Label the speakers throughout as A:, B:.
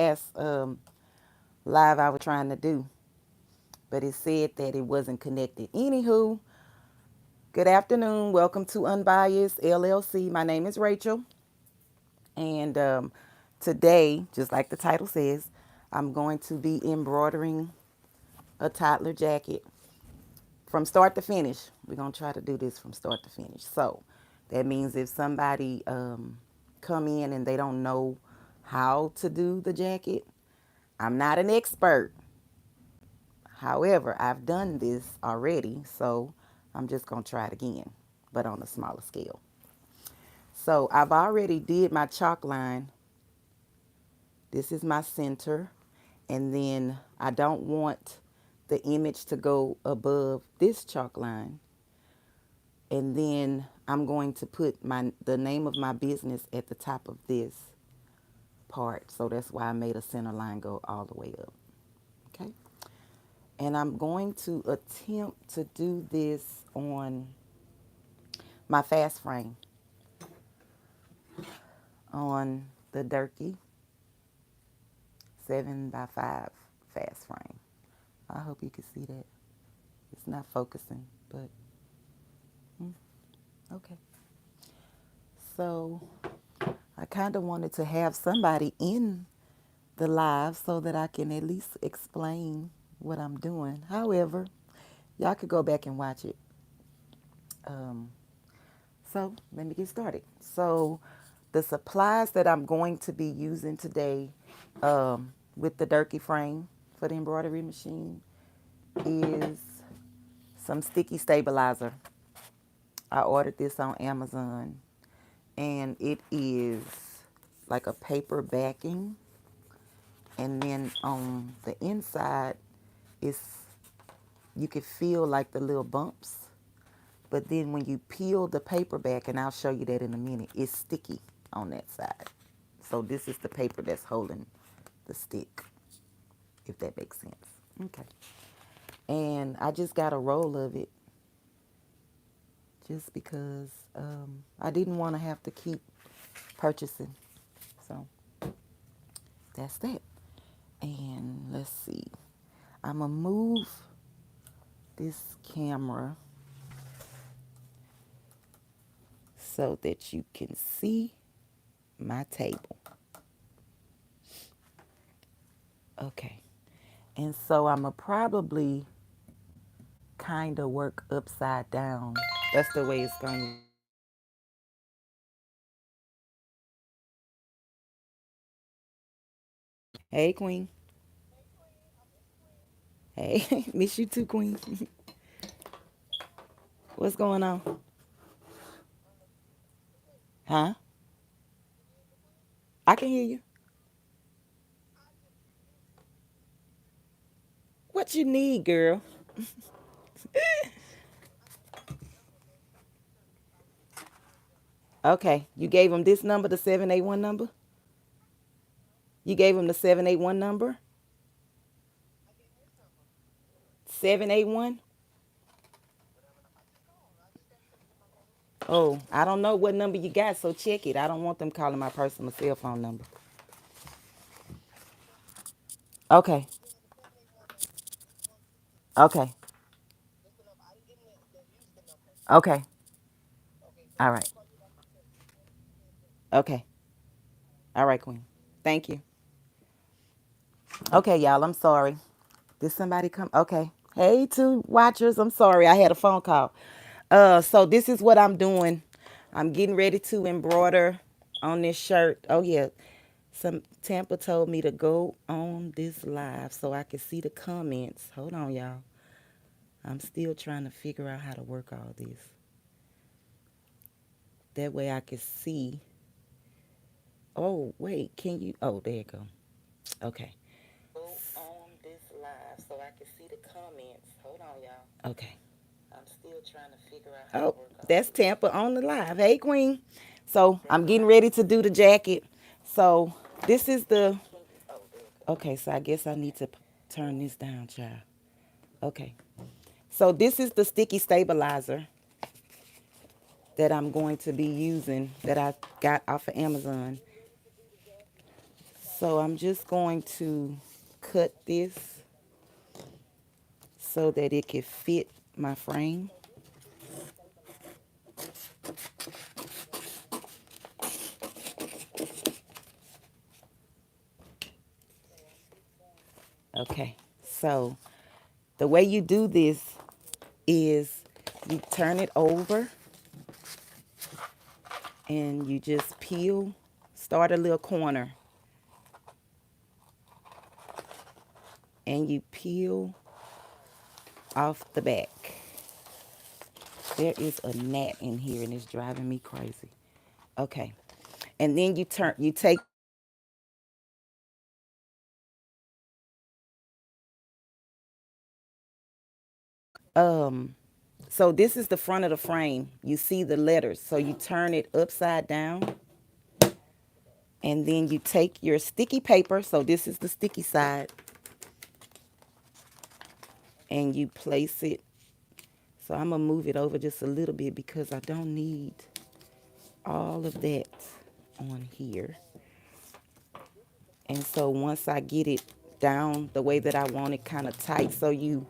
A: last live I was trying to do, but it said that it wasn't connected. Anywho, good afternoon. Welcome to Unbiased LLC. My name is Rachel, and today, just like the title says, I'm going to be embroidering a toddler jacket from start to finish. We're going to try to do this from start to finish. So that means if somebody come in and they don't know how to do the jacket, I'm not an expert. However, I've done this already, so I'm just going to try it again, but on a smaller scale. So I've already did my chalk line. This is my center. And then I don't want the image to go above this chalk line. And then I'm going to put the name of my business at the top of this part. So that's why I made a center line go all the way up. Okay. And I'm going to attempt to do this on my fast frame on the Durkee 7x5 fast frame. I hope you can see that. It's not focusing, but okay. So I kind of wanted to have somebody in the live so that I can at least explain what I'm doing. However, y'all could go back and watch it. So let me get started. So the supplies that I'm going to be using today with the Durkee frame for the embroidery machine is some sticky stabilizer. I ordered this on Amazon, and it is like a paper backing, and then on the inside is, you can feel like the little bumps, but then when you peel the paper back, and I'll show you that in a minute, it's sticky on that side. So this is the paper that's holding the stick, if that makes sense. Okay. And I just got a roll of it just because I didn't want to have to keep purchasing. So that's that. And let's see. I'm going to move this camera so that you can see my table. Okay. And so I'm going to probably kind of work upside down. That's the way it's going to. Hey, Queen. Hey, miss you too, Queen. What's going on? Huh? I can hear you. What you need, girl? Okay. You gave him this number, the 781 number? You gave him the 781 number? 781? Oh, I don't know what number you got, so check it. I don't want them calling my personal cell phone number. Okay. Okay. Okay. All right. Okay. All right, Queen. Thank you. Okay, y'all, I'm sorry. Did somebody come? Okay. Hey, two watchers. I'm sorry. I had a phone call. So this is what I'm doing. I'm getting ready to embroider on this shirt. Oh yeah. Some Tampa told me to go on this live so I can see the comments. Hold on, y'all. I'm still trying to figure out how to work all this. That way I can see. Oh, wait. Can you? Oh, there you go. Okay. On this live so I can see the comments. Hold on, y'all. Okay. I'm still trying to figure out how to work on that's Tampa on the live. Hey, Queen. So I'm getting ready to do the jacket. So this is the. Okay, so I guess I need to turn this down, child. Okay. So this is the sticky stabilizer that I'm going to be using that I got off of Amazon. So I'm just going to cut this so that it can fit my frame. Okay, so the way you do this is you turn it over and you just peel, start a little corner, and you peel off the back. There is a gnat in here and it's driving me crazy. Okay, and then you take so this is the front of the frame. You see the letters, so you turn it upside down, and then you take your sticky paper, so this is the sticky side, and you place it. So I'm gonna move it over just a little bit because I don't need all of that on here. And so once I get it down the way that I want it, kind of tight, so you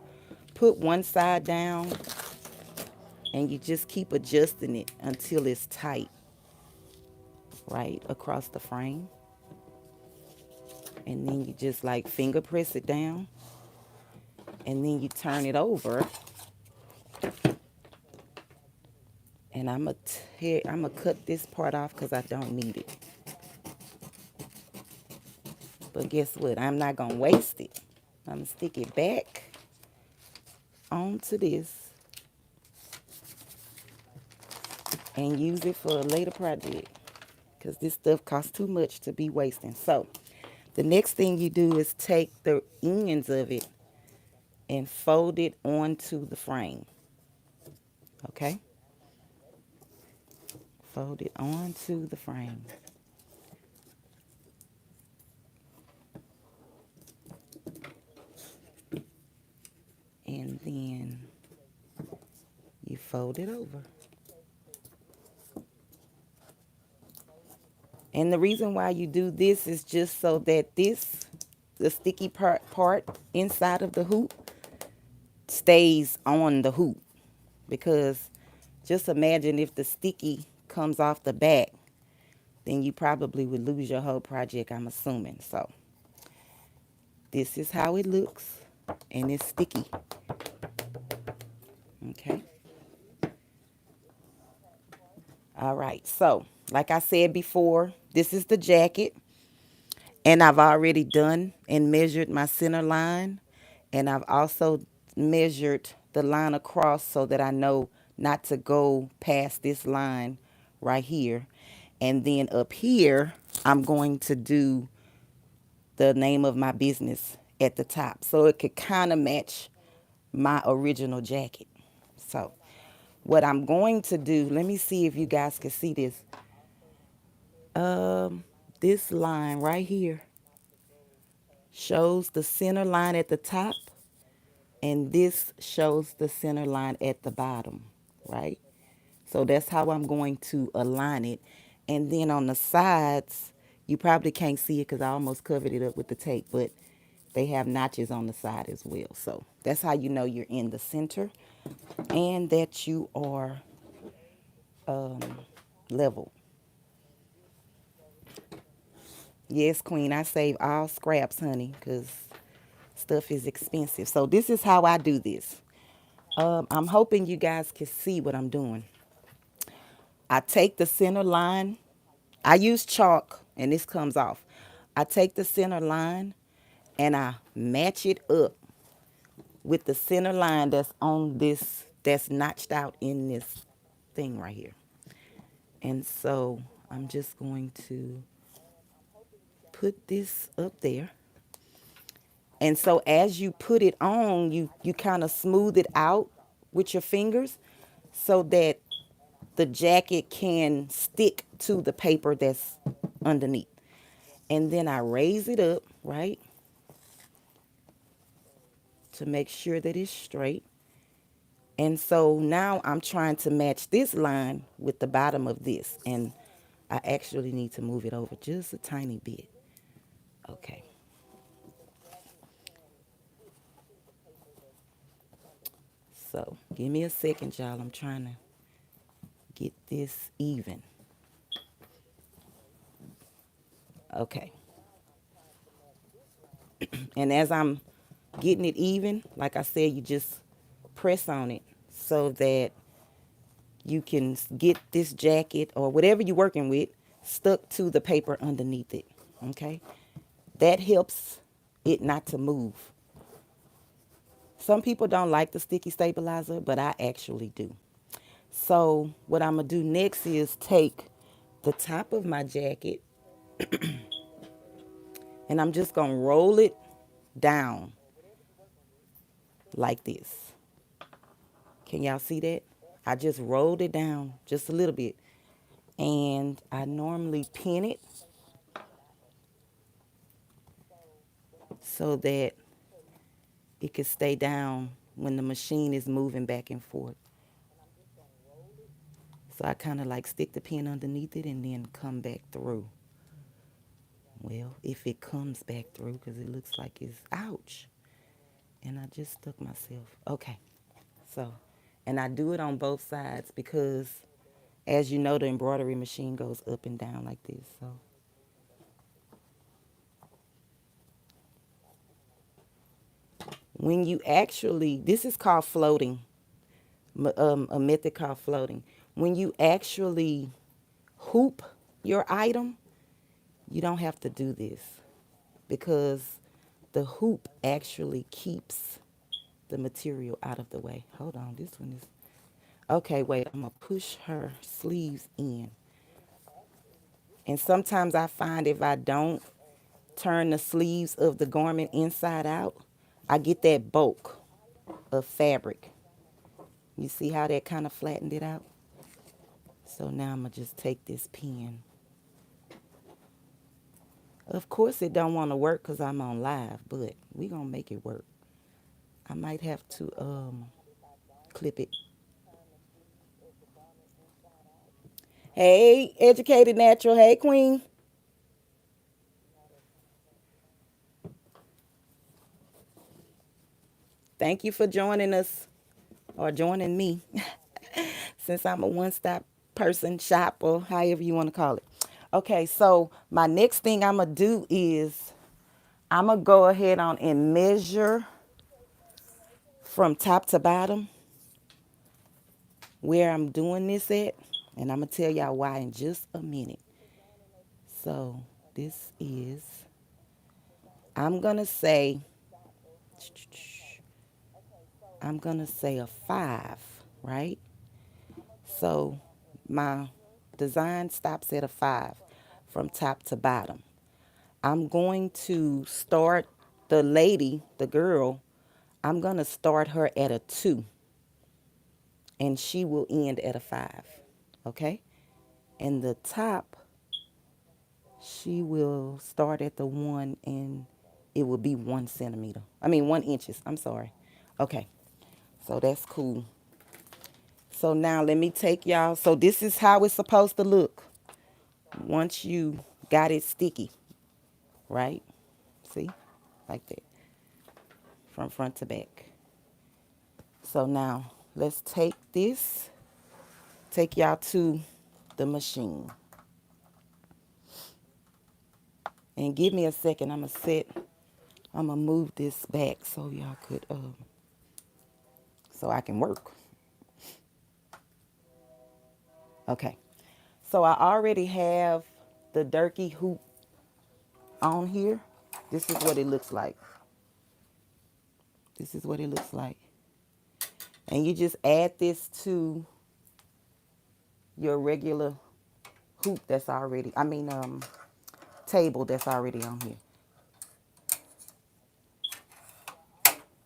A: put one side down and you just keep adjusting it until it's tight right across the frame. And then you just like finger press it down, and then you turn it over, and I'm gonna cut this part off because I don't need it. But guess what? I'm not gonna waste it. I'm gonna stick it back onto this and use it for a later project because this stuff costs too much to be wasting. So the next thing you do is take the ends of it and fold it onto the frame. Okay? Fold it onto the frame. And then you fold it over. And the reason why you do this is just so that the sticky part inside of the hoop stays on the hoop. Because just imagine if the sticky comes off the back, then you probably would lose your whole project, I'm assuming. So this is how it looks, and it's sticky. Okay. All right. So like I said before, this is the jacket. And I've already done and measured my center line. And I've also measured the line across so that I know not to go past this line right here. And then up here, I'm going to do the name of my business at the top. So it could kind of match my original jacket. So what I'm going to do, let me see if you guys can see this. This line right here shows the center line at the top, and this shows the center line at the bottom, right? So that's how I'm going to align it. And then on the sides, you probably can't see it because I almost covered it up with the tape, but they have notches on the side as well. So that's how you know you're in the center and that you are level. Yes, Queen, I save all scraps, honey, because stuff is expensive. So this is how I do this. I'm hoping you guys can see what I'm doing. I take the center line. I use chalk, and this comes off. I take the center line, and I match it up with the center line that's on this, that's notched out in this thing right here. And so I'm just going to put this up there. And so as you put it on, you kind of smooth it out with your fingers so that the jacket can stick to the paper that's underneath. And then I raise it up, right, to make sure that it's straight. And so now I'm trying to match this line with the bottom of this. And I actually need to move it over just a tiny bit. Okay. So give me a second, y'all. I'm trying to get this even. Okay. And as I'm getting it even, like I said, you just press on it so that you can get this jacket or whatever you're working with stuck to the paper underneath it. Okay. That helps it not to move. Some people don't like the sticky stabilizer, but I actually do. So what I'm going to do next is take the top of my jacket and I'm just going to roll it down like this. Can y'all see that? I just rolled it down just a little bit. And I normally pin it so that it can stay down when the machine is moving back and forth. So I kind of like stick the pin underneath it and then come back through. Well, if it comes back through, because it looks like it's, ouch. And I just stuck myself. Okay. So, and I do it on both sides because, as you know, the embroidery machine goes up and down like this. So, when you actually, this is called floating, a method called floating. When you actually hoop your item, you don't have to do this because the hoop actually keeps the material out of the way. Hold on, this one is, okay, wait, I'm gonna push her sleeves in. And sometimes I find if I don't turn the sleeves of the garment inside out, I get that bulk of fabric. You see how that kind of flattened it out? So now I'm gonna just take this pin. Of course it don't want to work because I'm on live, but we gonna make it work. I might have to clip it. Hey, Educated Natural. Hey, Queen. Thank you for joining us or joining me since I'm a one-stop person, shop, or however you want to call it. Okay, so my next thing I'm going to do is I'm going to go ahead on and measure from top to bottom where I'm doing this at. And I'm going to tell y'all why in just a minute. So this is, I'm going to say, a 5, right? So my design stops at a 5 from top to bottom. I'm going to start the lady, the girl, I'm going to start her at a 2 and she will end at a 5. Okay? And the top, she will start at the 1 and it will be 1 centimeter. 1 inches. I'm sorry. Okay. So that's cool. So now let me take y'all. So this is how it's supposed to look once you got it sticky, right? See? Like that. From front to back. So now let's take this, take y'all to the machine. And give me a second. I'm going to move this back so y'all could, so I can work. Okay. So I already have the Durkee hoop on here. This is what it looks like. This is what it looks like. And you just add this to your regular hoop that's already, table that's already on here.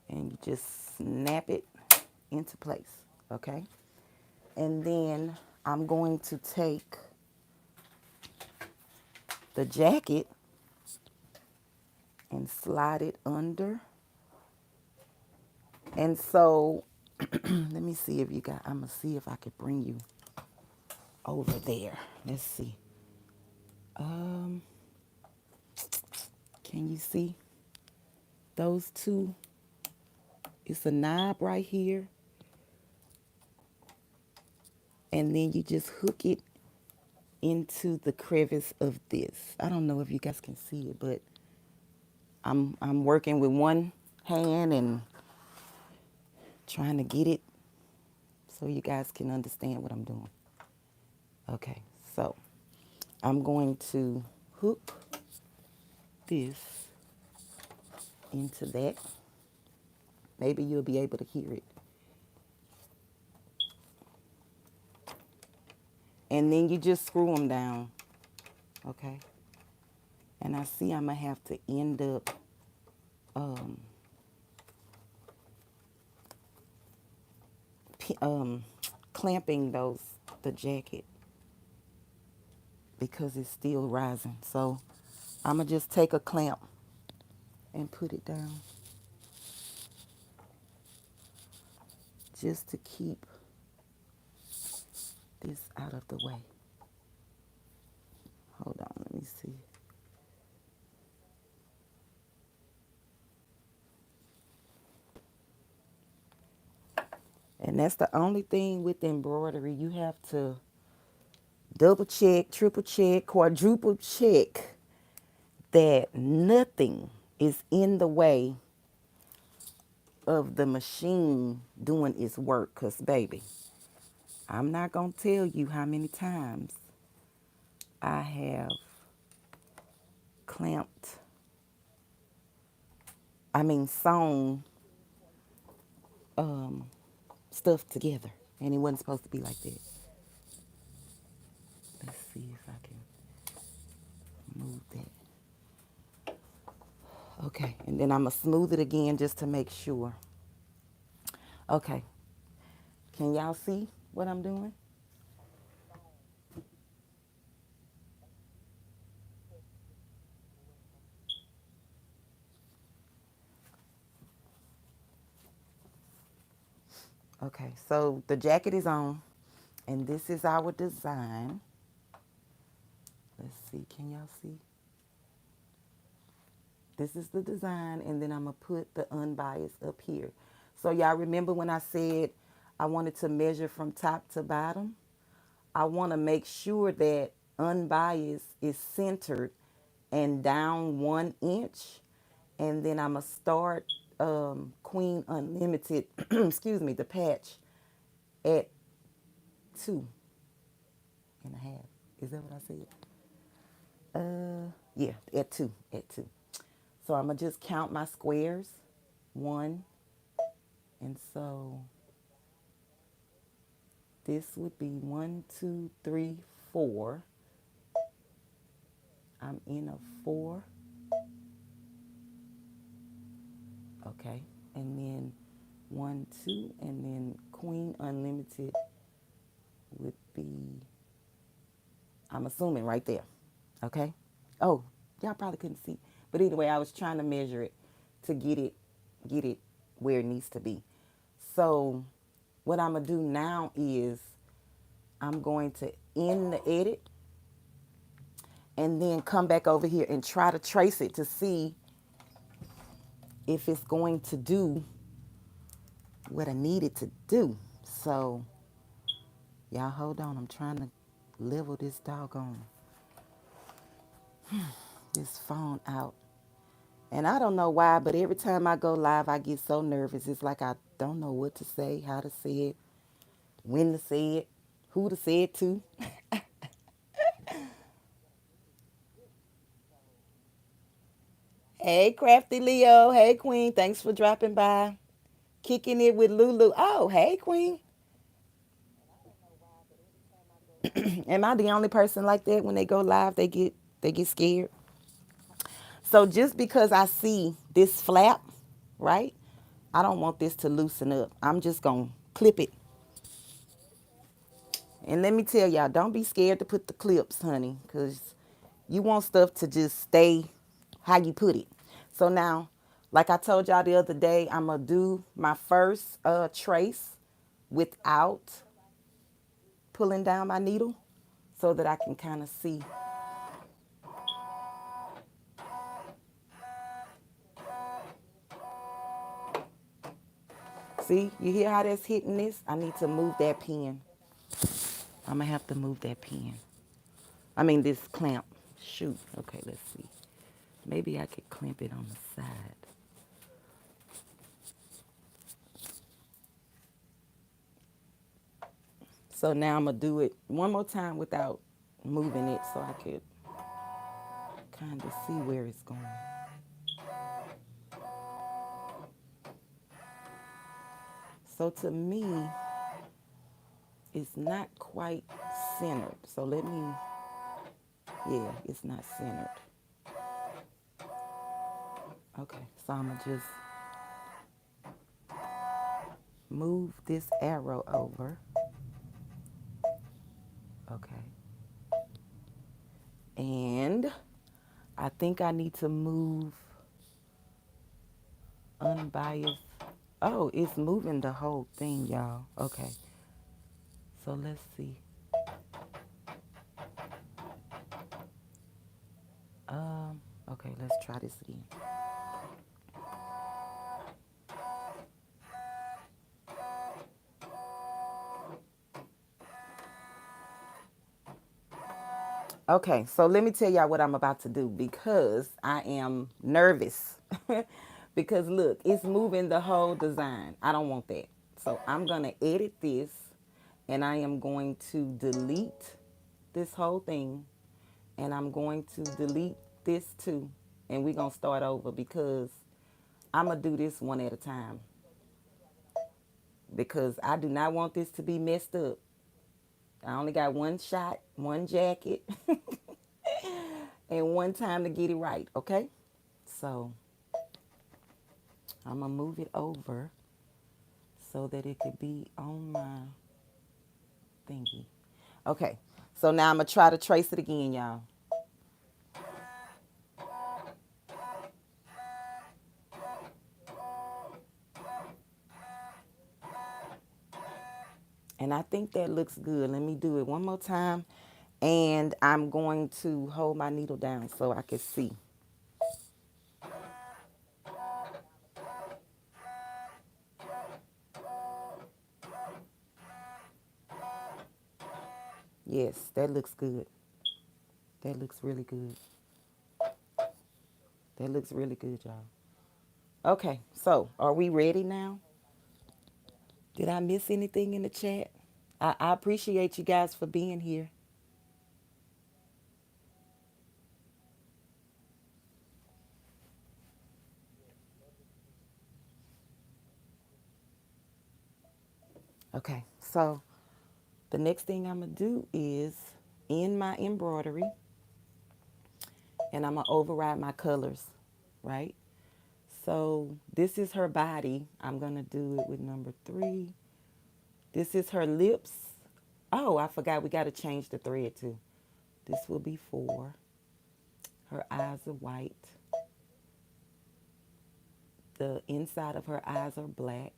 A: And you just snap it into place, okay? And then I'm going to take the jacket and slide it under. And so, let me see if you got, I'm going to see if I could bring you over there. Let's see. Can Can you see those two? It's a knob right here. And then you just hook it into the crevice of this. I don't know if you guys can see it, but I'm working with one hand and trying to get it so you guys can understand what I'm doing. Okay, so I'm going to hook this into that. Maybe you'll be able to hear it. And then you just screw them down, okay? And I see I'm gonna have to end up clamping the jacket because it's still rising. So I'm gonna just take a clamp and put it down just to keep this out of the way. Hold on, let me see. And that's the only thing with embroidery. You have to double check, triple check, quadruple check that nothing is in the way of the machine doing its work. Because, baby, I'm not going to tell you how many times I have sewn stuff together. And it wasn't supposed to be like that. Let's see if I can move that. Okay, and then I'm going to smooth it again just to make sure. Okay, can y'all see what I'm doing? Okay, so the jacket is on, and this is our design. Let's see, can y'all see? This is the design, and then I'm going to put the unbiased up here. So y'all remember when I said I wanted to measure from top to bottom? I want to make sure that unbiased is centered and down 1 inch. And then I'm going to start Queen Unlimited, excuse me, the patch at 2.5. Is that what I said? Yeah, at 2, at 2. So I'm going to just count my squares. 1. And so this would be 1, 2, 3, 4. I'm in a 4. Okay. And then 1, 2, and then Queen Unlimited would be, I'm assuming right there. Okay. Oh, y'all probably couldn't see. But either way, I was trying to measure it to get it where it needs to be. So what I'm going to do now is I'm going to end the edit and then come back over here and try to trace it to see if it's going to do what I need it to do. So y'all hold on. I'm trying to level this doggone this phone out. And I don't know why, but every time I go live, I get so nervous. It's like I don't know what to say, how to say it, when to say it, who to say it to. Hey, Crafty Leo. Hey, Queen. Thanks for dropping by. Kicking it with Lulu. Oh, hey, Queen. Am I the only person like that when they go live? They get scared. So just because I see this flap, right? I don't want this to loosen up. I'm just gonna clip it. And let me tell y'all, don't be scared to put the clips, honey, because you want stuff to just stay how you put it. So now, like I told y'all the other day, I'm gonna do my first trace without pulling down my needle so that I can kind of see See, you hear how that's hitting this? I need to move that pin. I'm going to have to move that pin. I mean, this clamp. Shoot. Okay, let's see. Maybe I could clamp it on the side. So now I'm going to do it one more time without moving it so I could kind of see where it's going. So to me, it's not quite centered. So let me, yeah, it's not centered. Okay, so I'm going to just move this arrow over. Okay. And I think I need to move unbiased. Oh, it's moving the whole thing, y'all. Okay. So let's see. Okay, let's try this again. Okay, so let me tell y'all what I'm about to do because I am nervous. Because look, it's moving the whole design. I don't want that. So I'm going to edit this and I am going to delete this whole thing and I'm going to delete this too. And we're going to start over because I'm going to do this one at a time because I do not want this to be messed up. I only got one shot, one jacket, and one time to get it right, okay? So I'm going to move it over so that it could be on my thingy. Okay, so now I'm going to try to trace it again, y'all. And I think that looks good. Let me do it one more time. And I'm going to hold my needle down so I can see. Yes, that looks good. That looks really good. That looks really good, y'all. Okay, so are we ready now? Did I miss anything in the chat? I appreciate you guys for being here. Okay, so the next thing I'm going to do is in my embroidery, and I'm going to override my colors, right? So this is her body. I'm going to do it with number 3. This is her lips. Oh, I forgot we got to change the thread too. This will be 4. Her eyes are white. The inside of her eyes are black.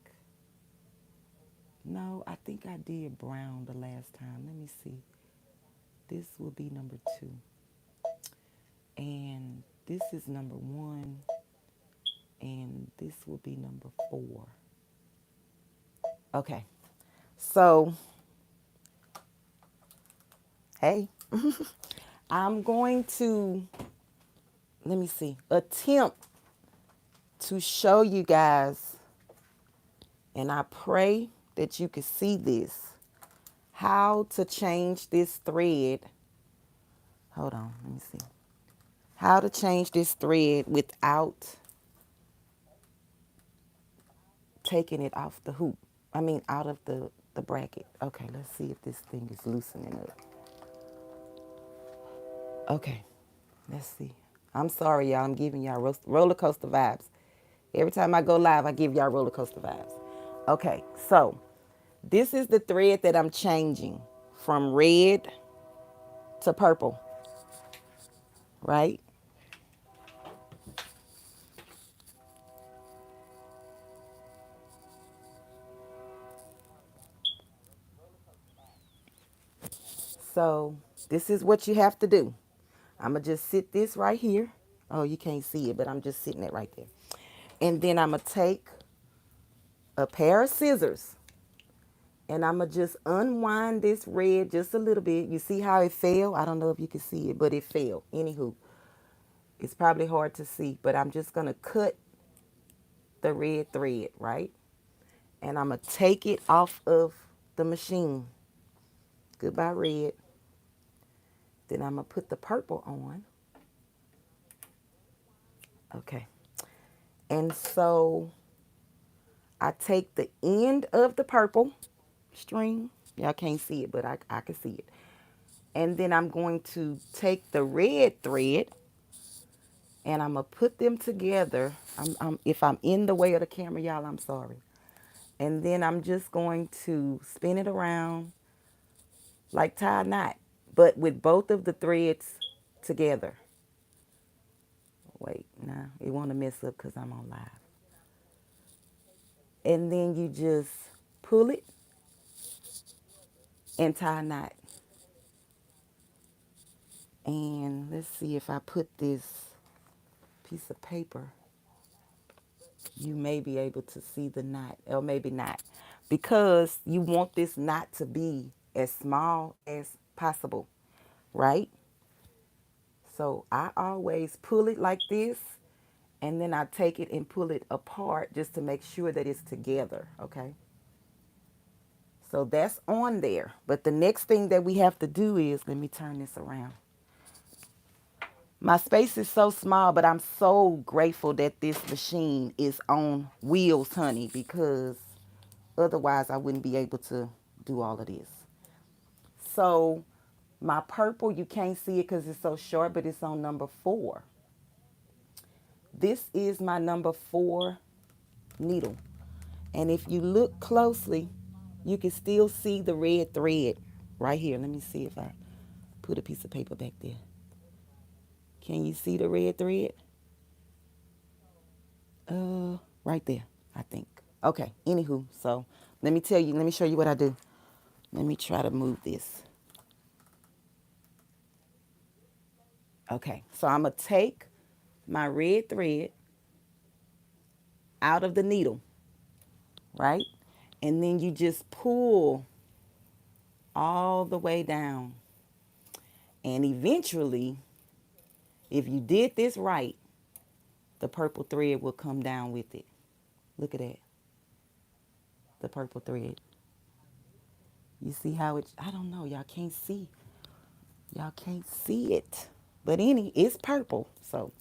A: No, I think I did brown the last time. Let me see. This will be number 2. And this is number 1. And this will be number 4. Okay. So, hey, I'm going to, let me see, attempt to show you guys, and I pray that you can see this, how to change this thread. Hold on, let me see. How to change this thread without taking it off the hoop. I mean, out of the bracket. Okay, let's see if this thing is loosening up. Okay, let's see. I'm sorry, y'all. I'm giving y'all roller coaster vibes. Every time I go live, I give y'all roller coaster vibes. Okay, so this is the thread that I'm changing from red to purple, right? So this is what you have to do. I'm going to just sit this right here. Oh, you can't see it, but I'm just sitting it right there. And then I'm going to take a pair of scissors, and I'm going to just unwind this red just a little bit. You see how it fell? I don't know if you can see it, but it fell. Anywho, it's probably hard to see, but I'm just going to cut the red thread, right? And I'm going to take it off of the machine. Goodbye, red. Then I'm going to put the purple on. Okay. And so I take the end of the purple string. Y'all can't see it, but I can see it. And then I'm going to take the red thread and I'm going to put them together. If I'm in the way of the camera, y'all, I'm sorry. And then I'm just going to spin it around like tie a knot, but with both of the threads together. Wait, nah, it want to mess up because I'm on live. And then you just pull it and tie a knot. And let's see if I put this piece of paper, you may be able to see the knot, or maybe not, because you want this knot to be as small as possible, right? So I always pull it like this, and then I take it and pull it apart just to make sure that it's together, okay? So that's on there. But the next thing that we have to do is, let me turn this around. My space is so small, but I'm so grateful that this machine is on wheels, honey, because otherwise I wouldn't be able to do all of this. So my purple, you can't see it because it's so short, but it's on number 4. This is my number 4 needle. And if you look closely, you can still see the red thread right here. Let me see if I put a piece of paper back there. Can you see the red thread? Right there, I think. Okay, anywho, so let me show you what I do. Let me try to move this. Okay, so I'm going to take my red thread out of the needle, right? And then you just pull all the way down. And eventually, if you did this right, the purple thread will come down with it. Look at that. The purple thread. You see how it, I don't know, y'all can't see. Y'all can't see it. But it's purple. So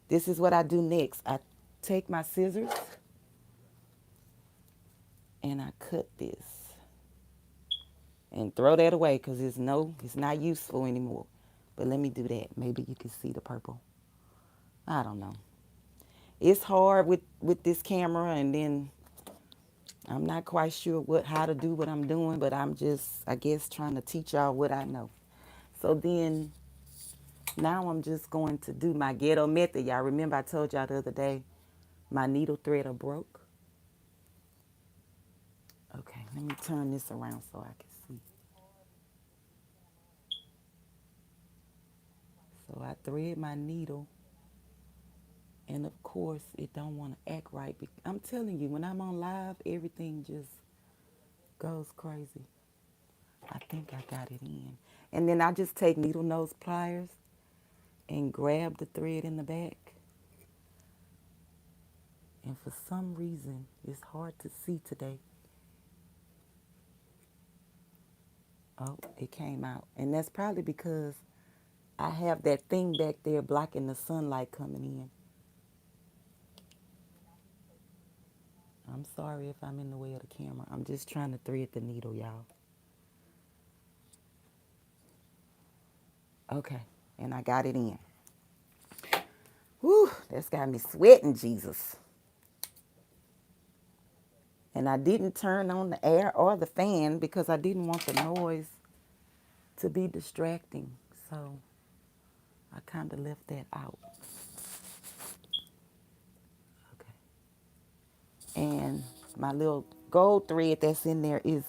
A: this is what I do next. I take my scissors and I cut this. And throw that away because it's not useful anymore. But let me do that. Maybe you can see the purple. I don't know. It's hard with this camera, and then I'm not quite sure how to do what I'm doing, but I'm just, I guess, trying to teach y'all what I know. So then now I'm just going to do my ghetto method. Y'all remember I told y'all the other day my needle thread are broke? Okay, let me turn this around so I can see. So I thread my needle, and of course it don't want to act right. I'm telling you, when I'm on live, everything just goes crazy. I think I got it in. And then I just take needle nose pliers and grab the thread in the back. And for some reason, it's hard to see today. Oh, it came out. And that's probably because I have that thing back there blocking the sunlight coming in. I'm sorry if I'm in the way of the camera. I'm just trying to thread the needle, y'all. Okay, and I got it in. Whew, that's got me sweating, Jesus. And I didn't turn on the air or the fan because I didn't want the noise to be distracting. So I kind of left that out. Okay. And my little gold thread that's in there is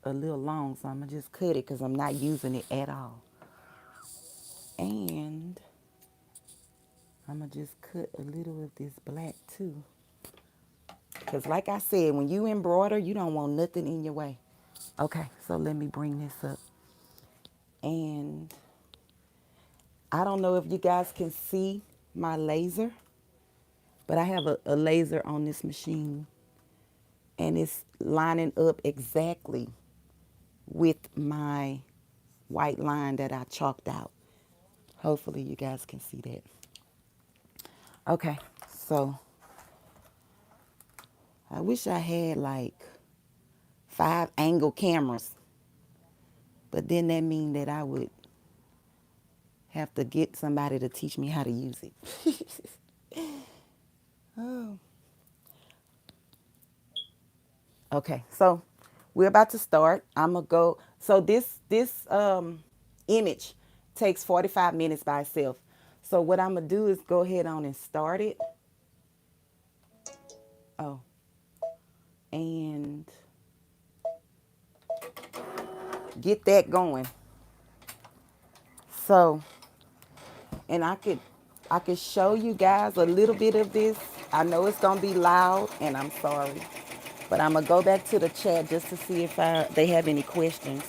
A: a little long, so I'm going to just cut it because I'm not using it at all. And I'm going to just cut a little of this black too. Because like I said, when you embroider, you don't want nothing in your way. Okay, so let me bring this up. And I don't know if you guys can see my laser, but I have a laser on this machine. And it's lining up exactly with my white line that I chalked out. Hopefully you guys can see that. Okay, so I wish I had like 5 angle cameras, but then that mean that I would have to get somebody to teach me how to use it. Oh. Okay, so we're about to start. I'm gonna go. So this image takes 45 minutes by itself. So what I'm gonna do is go ahead on and start it. Oh, and get that going. So, and I could show you guys a little bit of this. I know it's gonna be loud, and I'm sorry, but I'm gonna go back to the chat just to see if they have any questions.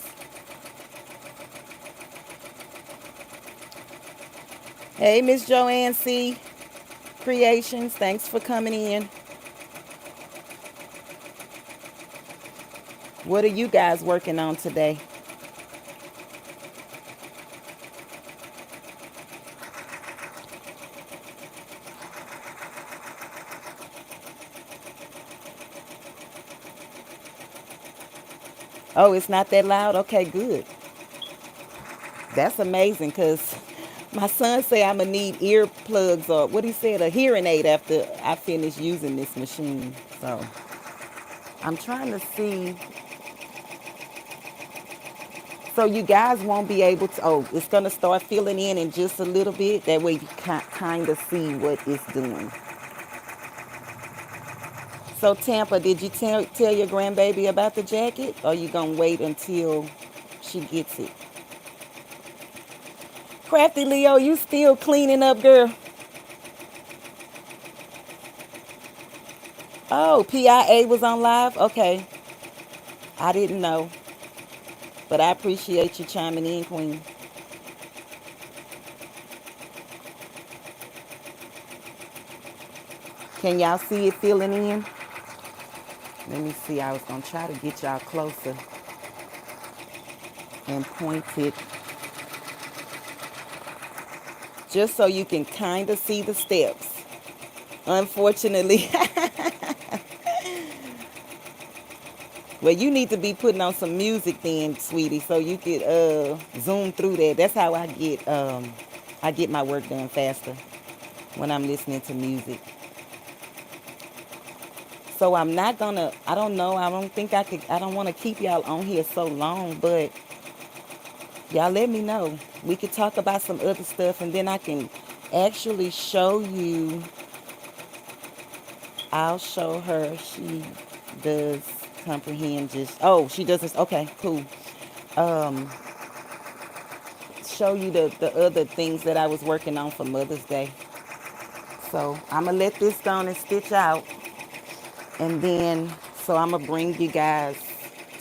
A: Hey, Miss Joanne C. Creations, thanks for coming in. What are you guys working on today? Oh, it's not that loud? Okay, good. That's amazing because my son say I'm going to need earplugs or what he said, a hearing aid after I finish using this machine. So I'm trying to see. So you guys won't be able to, oh, it's going to start filling in just a little bit. That way you kind of see what it's doing. So Tampa, did you tell your grandbaby about the jacket? Or you going to wait until she gets it? Crafty Leo, you still cleaning up, girl? Oh, PIA was on live? Okay. I didn't know. But I appreciate you chiming in, Queen. Can y'all see it filling in? Let me see. I was going to try to get y'all closer and point it just so you can kind of see the steps. Unfortunately. Well, you need to be putting on some music then, sweetie, so you could zoom through that. That's how I get my work done faster when I'm listening to music. So I'm not gonna, I don't know, I don't think I could, I don't want to keep y'all on here so long, but y'all let me know. We could talk about some other stuff and then I can actually show you. I'll show her. She does comprehend just, oh, she does this. Okay, cool. Show you the other things that I was working on for Mother's Day. So I'm gonna let this go and stitch out. And then, so I'm gonna bring you guys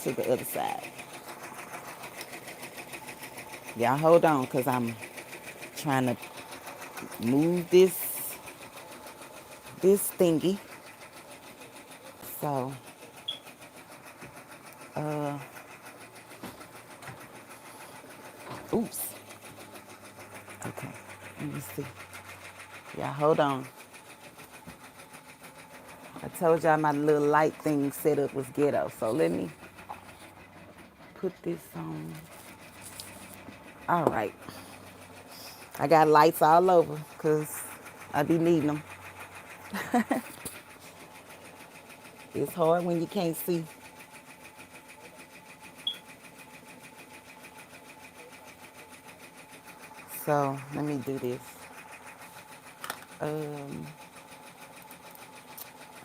A: to the other side. Y'all hold on, cause I'm trying to move this thingy. So, oops. Okay, let me see. Y'all hold on. I told y'all my little light thing set up was ghetto. So let me put this on. All right. I got lights all over because I be needing them. It's hard when you can't see. So let me do this.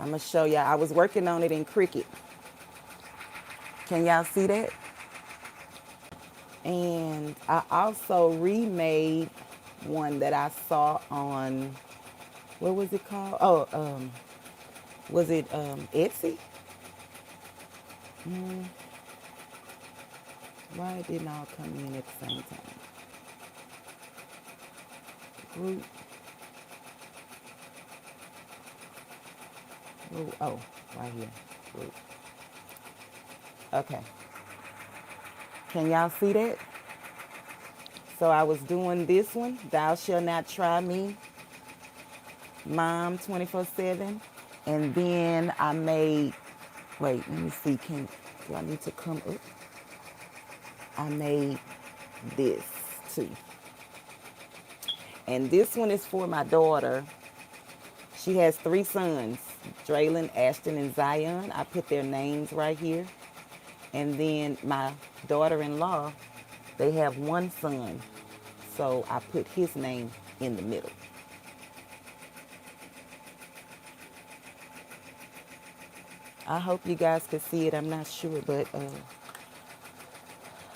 A: I'm gonna show y'all. I was working on it in Cricut. Can y'all see that? And I also remade one that I saw on, what was it called? Oh, Was it Etsy? Why it didn't all come in at the same time? Group. Oh, right here. Group. Okay. Can y'all see that? So I was doing this one, Thou Shall Not Try Me, Mom 24/7. And then I made, wait, let me see, do I need to come up? I made this too. And this one is for my daughter. She has 3 sons, Draylon, Ashton, and Zion. I put their names right here. And then my daughter-in-law, they have 1 son. So I put his name in the middle. I hope you guys could see it. I'm not sure, but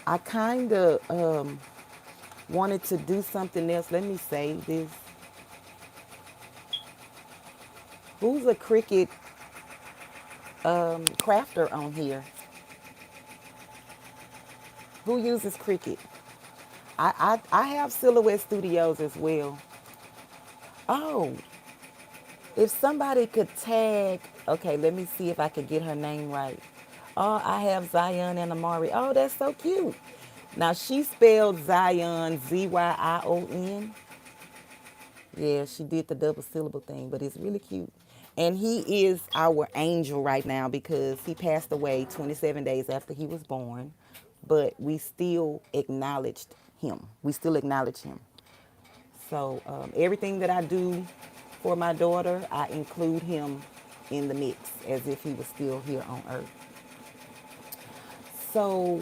A: I kind of wanted to do something else. Let me save this. Who's a Cricut crafter on here? Who uses Cricut? I have Silhouette Studios as well. Oh, if somebody could tag, okay, let me see if I could get her name right. Oh, I have Zion and Amari. Oh, that's so cute. Now she spelled Zion Zion. Yeah, she did the double syllable thing, but it's really cute. And he is our angel right now because he passed away 27 days after he was born, but we still acknowledged him. We still acknowledge him. So everything that I do for my daughter, I include him in the mix as if he was still here on earth. So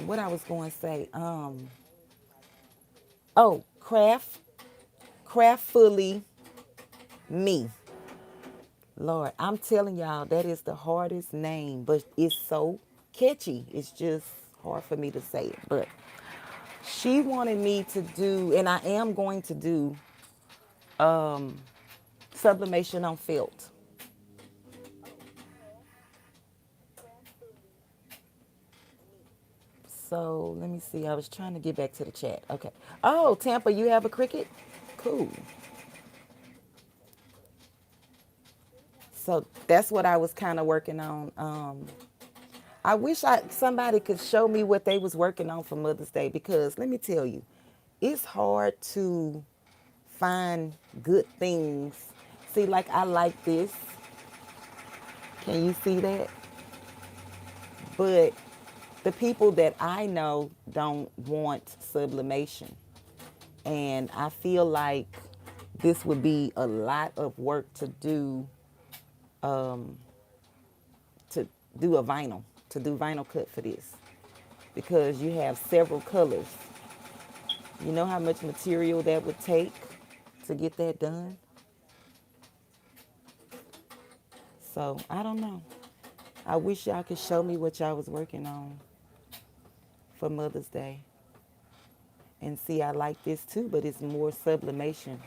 A: what I was going to say, oh, craftfully me. Lord, I'm telling y'all, that is the hardest name, but it's so catchy. It's just hard for me to say it. But she wanted me to do, and I am going to do, sublimation on felt. So let me see. I was trying to get back to the chat. Okay. Oh, Tampa, you have a Cricut? Cool. So that's what I was kind of working on. I wish somebody could show me what they was working on for Mother's Day because let me tell you, it's hard to find good things. See, like I like this. Can you see that? But the people that I know don't want sublimation. And I feel like this would be a lot of work to do to do a vinyl, to do vinyl cut for this because you have several colors. You know how much material that would take to get that done? So I don't know. I wish y'all could show me what y'all was working on for Mother's Day. And see, I like this too, but it's more sublimation.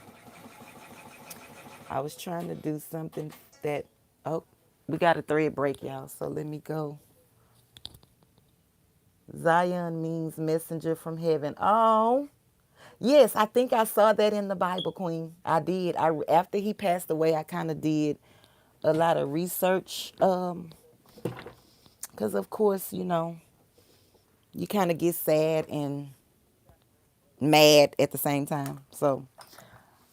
A: I was trying to do something that, oh, we got a thread break, y'all. So let me go. Zion means messenger from heaven. Oh, yes, I think I saw that in the Bible, Queen. I did. After he passed away, I kind of did a lot of research. Because, of course, you kind of get sad and mad at the same time. So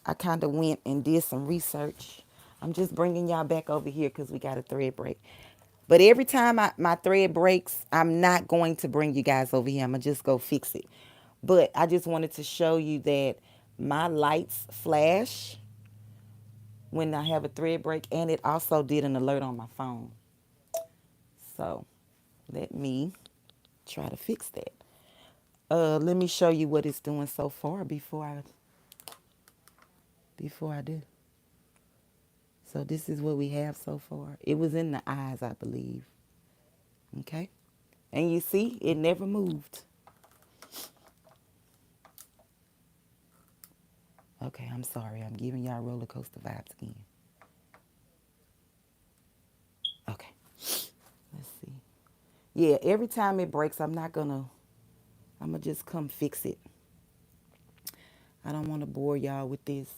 A: I kind of went and did some research. I'm just bringing y'all back over here because we got a thread break. But every time my thread breaks, I'm not going to bring you guys over here. I'm going to just go fix it. But I just wanted to show you that my lights flash when I have a thread break. And it also did an alert on my phone. So let me try to fix that. Let me show you what it's doing so far before I do. So this is what we have so far. It was in the eyes, I believe. Okay. And you see, it never moved. Okay, I'm sorry. I'm giving y'all roller coaster vibes again. Yeah, every time it breaks, I'm going to just come fix it. I don't want to bore y'all with this.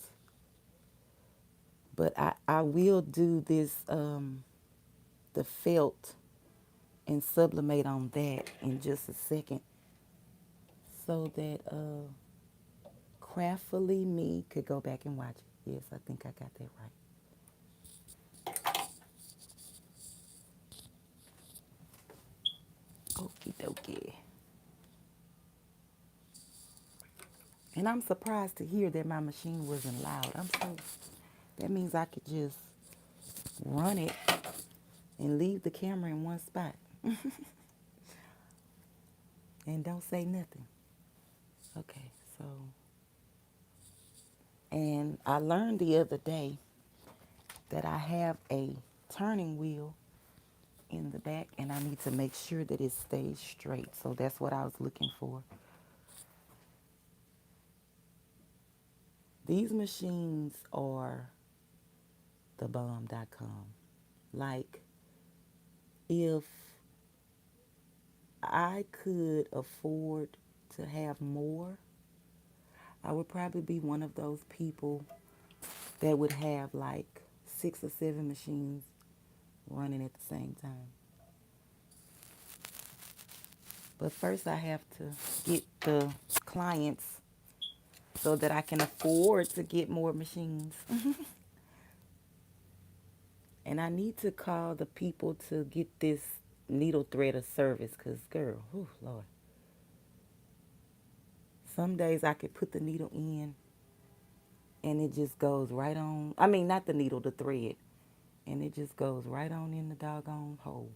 A: But I will do this, the felt and sublimate on that in just a second so that Craftfully Me could go back and watch it. Yes, I think I got that right. Okie dokie. And I'm surprised to hear that my machine wasn't loud. That means I could just run it and leave the camera in one spot and don't say nothing. Okay, so, and I learned the other day that I have a turning wheel in the back and I need to make sure that it stays straight. So that's what I was looking for. These machines are the bomb.com. Like, if I could afford to have more, I would probably be one of those people that would have like 6 or 7 machines running at the same time. But first I have to get the clients so that I can afford to get more machines. And I need to call the people to get this needle threader service because, girl, oh, Lord. Some days I could put the needle in and it just goes right on. I mean, not the needle, the thread. And it just goes right on in the doggone hole.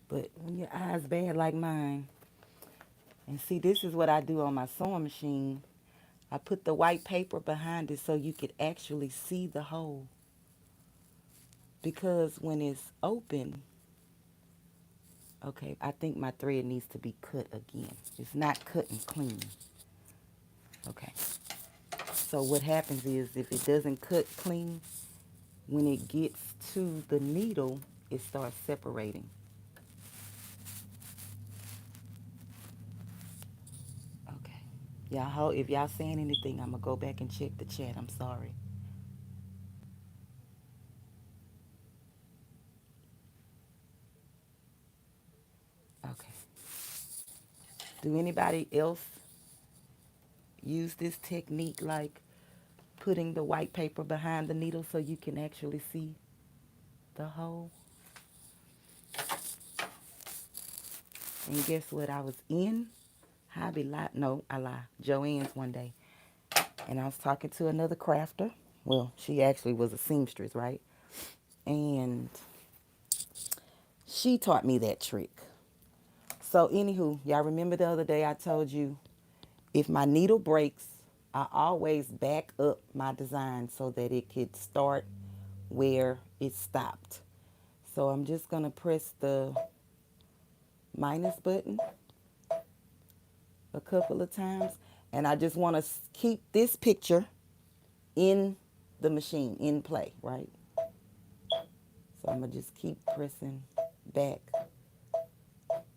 A: But when your eyes bad like mine, and see, this is what I do on my sewing machine. I put the white paper behind it so you could actually see the hole. Because when it's open, okay, I think my thread needs to be cut again. It's not cut and clean. Okay. So what happens is if it doesn't cut clean, when it gets to the needle, it starts separating. Okay. Y'all, if y'all saying anything, I'm going to go back and check the chat. I'm sorry. Okay. Do anybody else use this technique, like putting the white paper behind the needle so you can actually see the hole? And guess what? I was in Hobby Lot. No, I lie. Joann's one day. And I was talking to another crafter. Well, she actually was a seamstress, right? And she taught me that trick. So anywho, y'all remember the other day I told you if my needle breaks, I always back up my design so that it could start where it stopped. So I'm just going to press the minus button a couple of times. And I just want to keep this picture in the machine, in play, right? So I'm going to just keep pressing back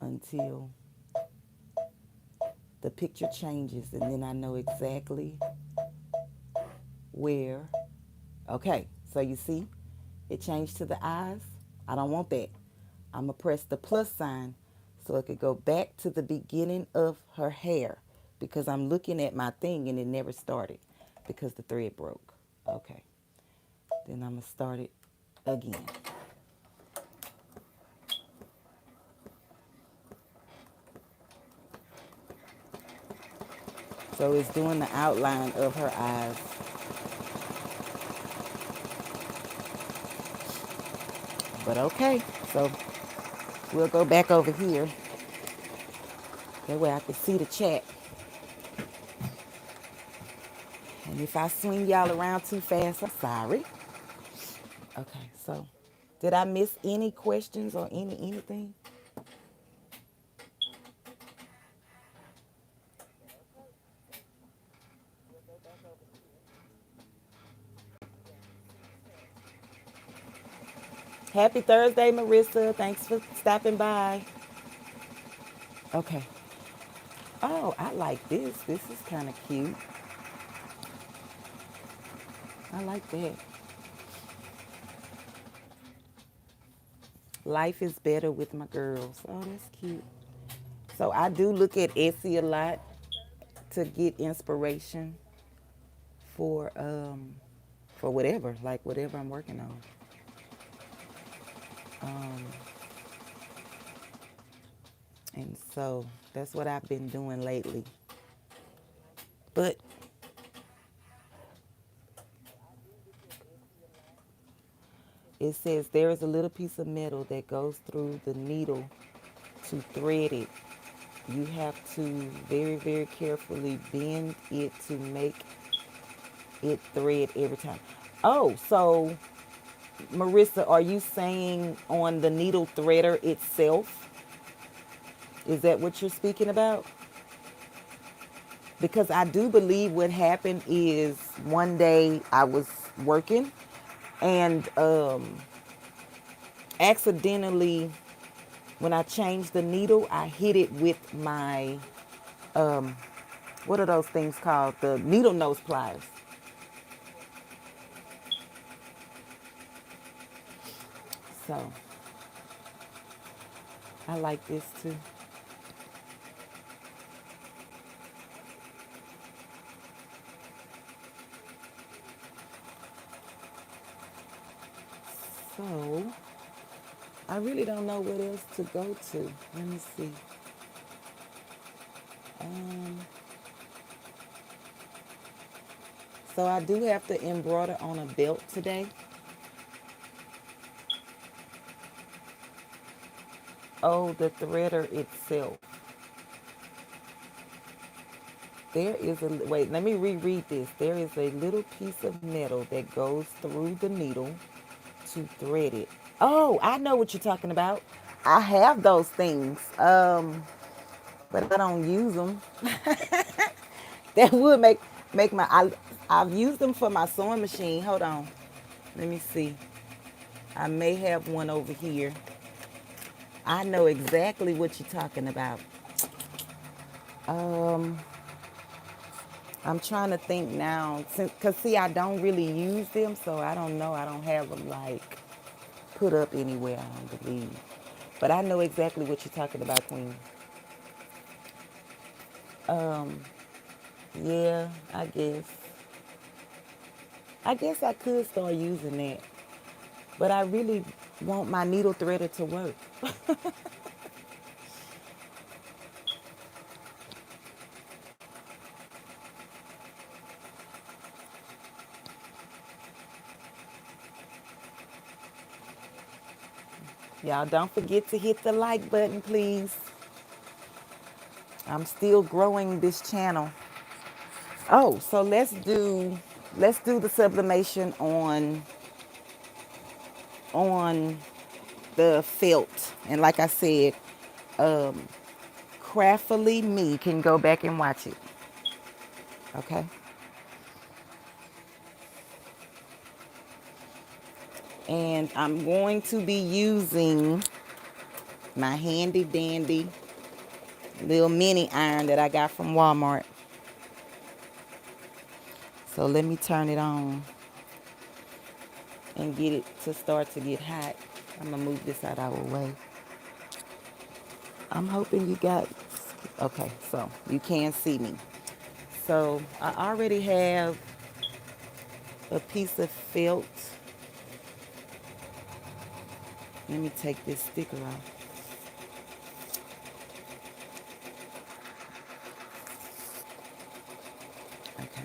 A: until the picture changes. And then I know exactly where. Okay, so you see, it changed to the eyes. I don't want that. I'm going to press the plus sign so it could go back to the beginning of her hair because I'm looking at my thing and it never started because the thread broke. Okay, then I'm going to start it again. So it's doing the outline of her eyes. But okay, so we'll go back over here. That way I can see the chat. And if I swing y'all around too fast, I'm sorry. Okay, so did I miss any questions or anything? Happy Thursday, Marissa. Thanks for stopping by. Okay. Oh, I like this. This is kind of cute. I like that. Life is better with my girls. Oh, that's cute. So I do look at Etsy a lot to get inspiration for whatever, like whatever I'm working on. And so that's what I've been doing lately. But it says there is a little piece of metal that goes through the needle to thread it. You have to very, very carefully bend it to make it thread every time. Oh, so Marissa, are you saying on the needle threader itself? Is that what you're speaking about? Because I do believe what happened is one day I was working and accidentally, when I changed the needle, I hit it with my, what are those things called? The needle nose pliers. So I like this too. So I really don't know what else to go to. Let me see. Um, so I do have to embroider on a belt today. Oh, the threader itself. There is a, wait, let me reread this. There is a little piece of metal that goes through the needle to thread it. Oh, I know what you're talking about. I have those things, but I don't use them. That would make my, I've used them for my sewing machine. Hold on. Let me see. I may have one over here. I know exactly what you're talking about. Um, I'm trying to think now, cause see, I don't really use them, so I don't know. I don't have them like put up anywhere. I don't believe, but I know exactly what you're talking about, Queen. Um, yeah, I guess I could start using that, but I really want my needle threader to work. Y'all don't forget to hit the like button, please. I'm still growing this channel. Oh, so let's do the sublimation on the felt. And like I said, Craftily Me can go back and watch it. Okay. And I'm going to be using my handy dandy little mini iron that I got from Walmart. So let me turn it on and get it to start to get hot. I'm gonna move this out of our way. I'm hoping you got, okay, so you can see me. So I already have a piece of felt. Let me take this sticker off. Okay.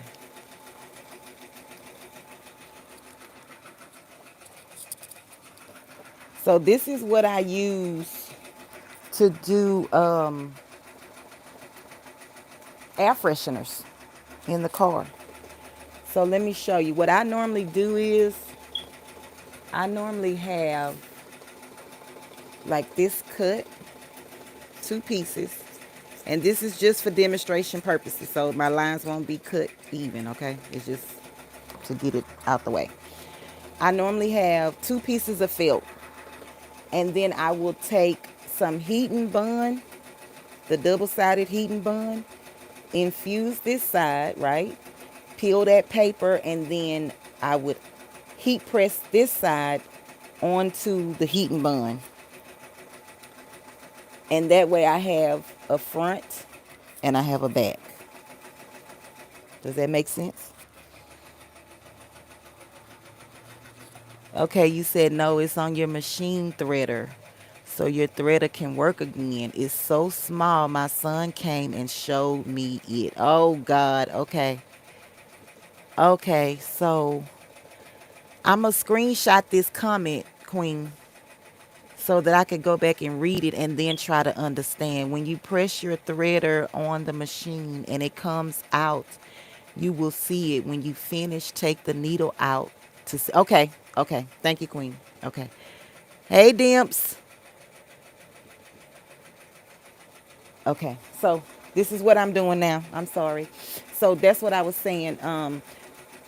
A: So this is what I use to do air fresheners in the car. So let me show you. What I normally do is I normally have like this cut, two pieces, and this is just for demonstration purposes, so my lines won't be cut even, okay? It's just to get it out the way. I normally have two pieces of felt. And then I will take some heating bun, the double-sided heating bun, infuse this side, right? Peel that paper, and then I would heat press this side onto the heating bun. And that way I have a front and I have a back. Does that make sense? Okay, you said no, it's on your machine threader. So your threader can work again. It's so small. My son came and showed me it. Oh God. Okay. Okay. So I'm going to screenshot this comment, Queen, so that I could go back and read it and then try to understand. When you press your threader on the machine and it comes out, you will see it. When you finish, take the needle out to see. Okay. Okay. Thank you, Queen. Okay. Hey, Dimps. Okay, so this is what I'm doing now. I'm sorry. So that's what I was saying.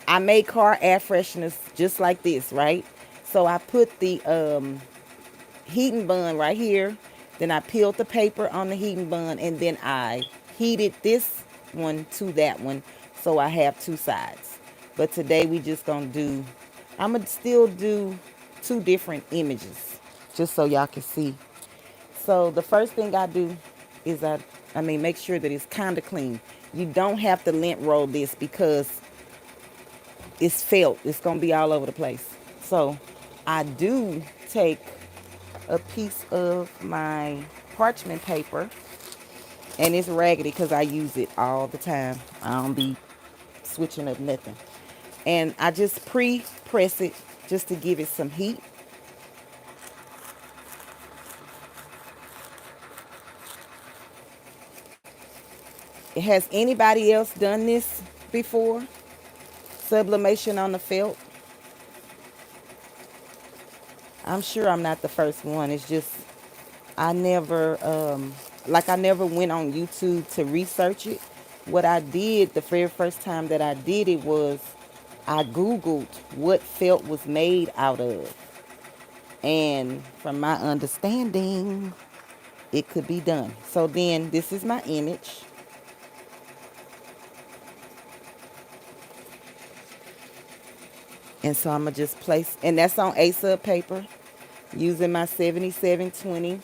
A: I make car air fresheners just like this, right? So I put the heating bun right here. Then I peeled the paper on the heating bun, and then I heated this one to that one, so I have two sides. But today we just gonna do, I'm gonna still do two different images, just so y'all can see. So the first thing I do is make sure that it's kind of clean. You don't have to lint roll this because it's felt. It's going to be all over the place. So I do take a piece of my parchment paper, and it's raggedy because I use it all the time. I don't be switching up nothing. And I just pre-press it just to give it some heat. Has anybody else done this before? Sublimation on the felt? I'm sure I'm not the first one. It's just I never I never went on YouTube to research it. What I did the very first time that I did it was I Googled what felt was made out of. And from my understanding, it could be done. So then this is my image. And so I'm going to just place, and that's on A-sub paper using my 7720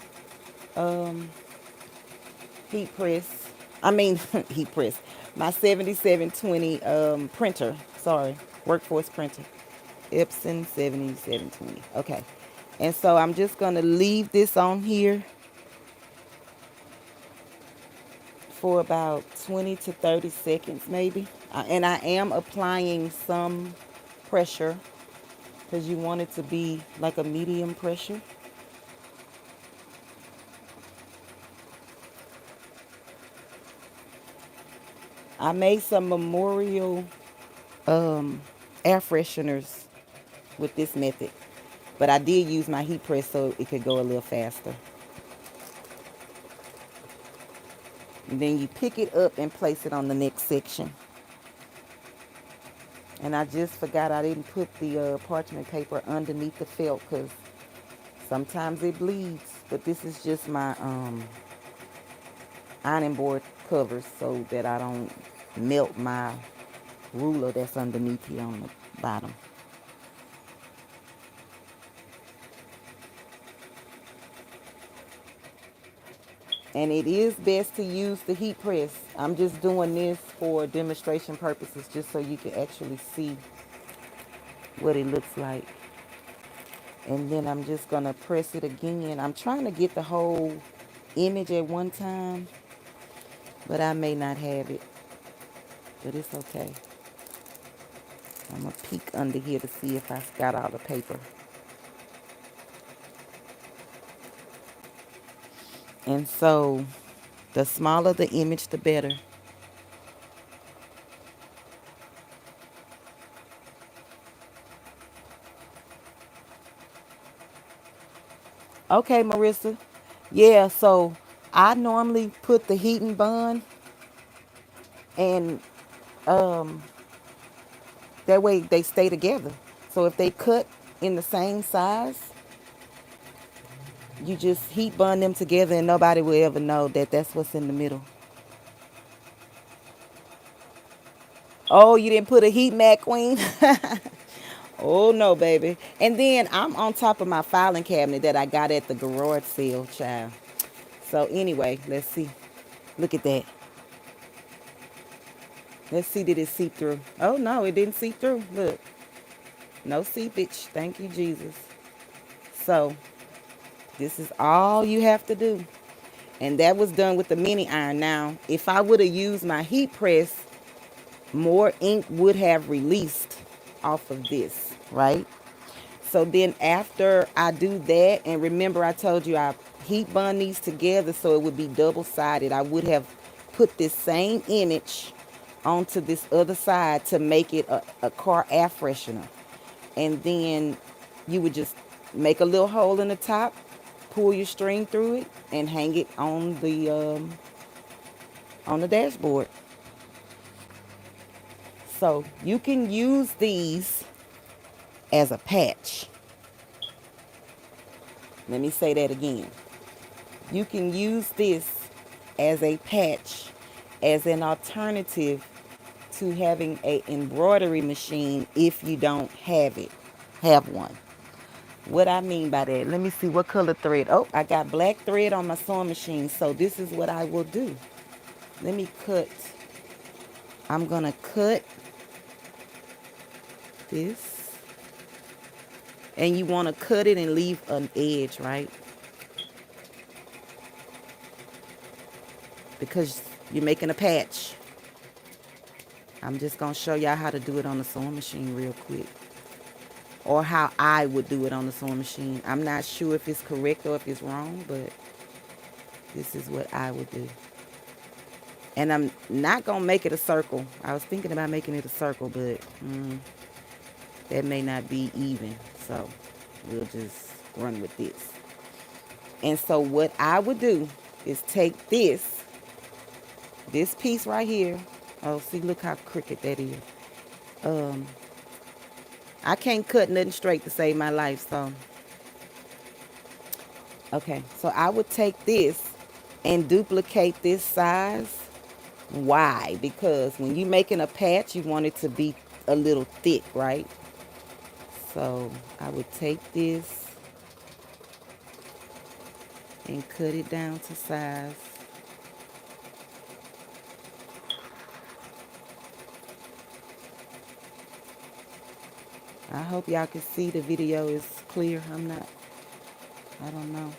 A: heat press. I mean, heat press. My 7720 printer. Sorry, workforce printer. Epson 7720. Okay. And so I'm just going to leave this on here for about 20 to 30 seconds maybe. And I am applying some pressure because you want it to be like a medium pressure. I made some memorial air fresheners with this method, but I did use my heat press so it could go a little faster. And then you pick it up and place it on the next section. And I just forgot I didn't put the parchment paper underneath the felt because sometimes it bleeds. But this is just my ironing board covers so that I don't melt my ruler that's underneath here on the bottom. And it is best to use the heat press. I'm just doing this for demonstration purposes just so you can actually see what it looks like. And then I'm just gonna press it again. I'm trying to get the whole image at one time, but I may not have it, but it's okay. I'm gonna peek under here to see if I got all the paper. And so the smaller the image, the better. Okay, Marissa. Yeah, so I normally put the heating bun and that way they stay together. So if they cut in the same size, you just heat bond them together and nobody will ever know that that's what's in the middle. Oh, you didn't put a heat mat, queen? Oh no, baby. And then I'm on top of my filing cabinet that I got at the garage sale, child. So anyway, let's see. Look at that. Let's see, did it seep through? Oh no, it didn't seep through. Look, no seepage. Thank you, Jesus. So this is all you have to do. And that was done with the mini iron. Now, if I would have used my heat press, more ink would have released off of this, right? So then after I do that, and remember I told you I heat bond these together so it would be double-sided. I would have put this same image onto this other side to make it a car air freshener. And then you would just make a little hole in the top, pull your string through it, and hang it on the dashboard. So you can use these as a patch. Let me say that again. You can use this as a patch, as an alternative to having an embroidery machine if you don't have one. What I mean by that, let me see what color thread. Oh, I got black thread on my sewing machine, so this is what I will do. Let me cut. I'm gonna cut this, and you want to cut it and leave an edge, right? Because you're making a patch. I'm just gonna show y'all how to do it on the sewing machine real quick, or how I would do it on the sewing machine. I'm not sure if it's correct or if it's wrong, but this is what I would do. And I'm not gonna make it a circle. I was thinking about making it a circle, but that may not be even, so we'll just run with this. And so what I would do is take this piece right here. Oh, see, look how crooked that is. I can't cut nothing straight to save my life, so. Okay, so I would take this and duplicate this size. Why? Because when you're making a patch, you want it to be a little thick, right? So I would take this and cut it down to size. I hope y'all can see the video is clear. I don't know.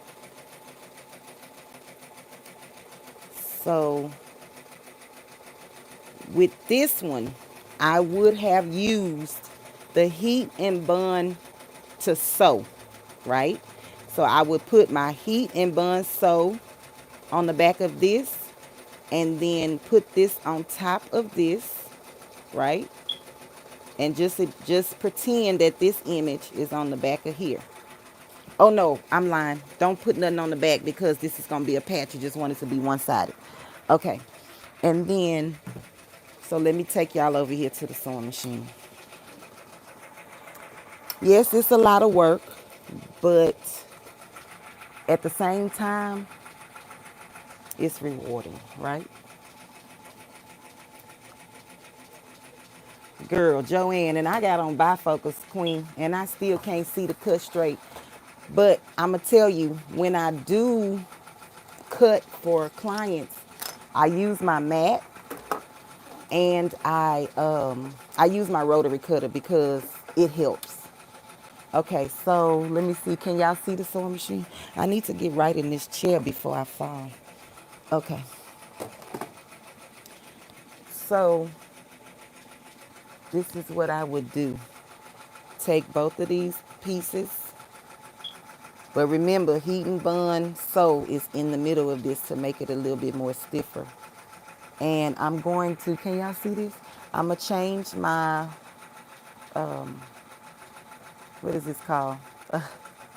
A: So with this one, I would have used the heat and bond to sew, right? So I would put my heat and bond sew on the back of this, and then put this on top of this, right? And just pretend that this image is on the back of here. Oh no, I'm lying. Don't put nothing on the back because this is gonna be a patch. You just want it to be one-sided. Okay, and then, so let me take y'all over here to the sewing machine. Yes, it's a lot of work, but at the same time, it's rewarding, right? Girl, Joanne, and I got on bifocals, queen, and I still can't see the cut straight. But I'm going to tell you, when I do cut for clients, I use my mat, and I use my rotary cutter because it helps. Okay, so let me see. Can y'all see the sewing machine? I need to get right in this chair before I fall. Okay. So this is what I would do. Take both of these pieces. But remember, heat and bond sew is in the middle of this to make it a little bit more stiffer. And I'm going to, can y'all see this? I'm going to change my, what is this called?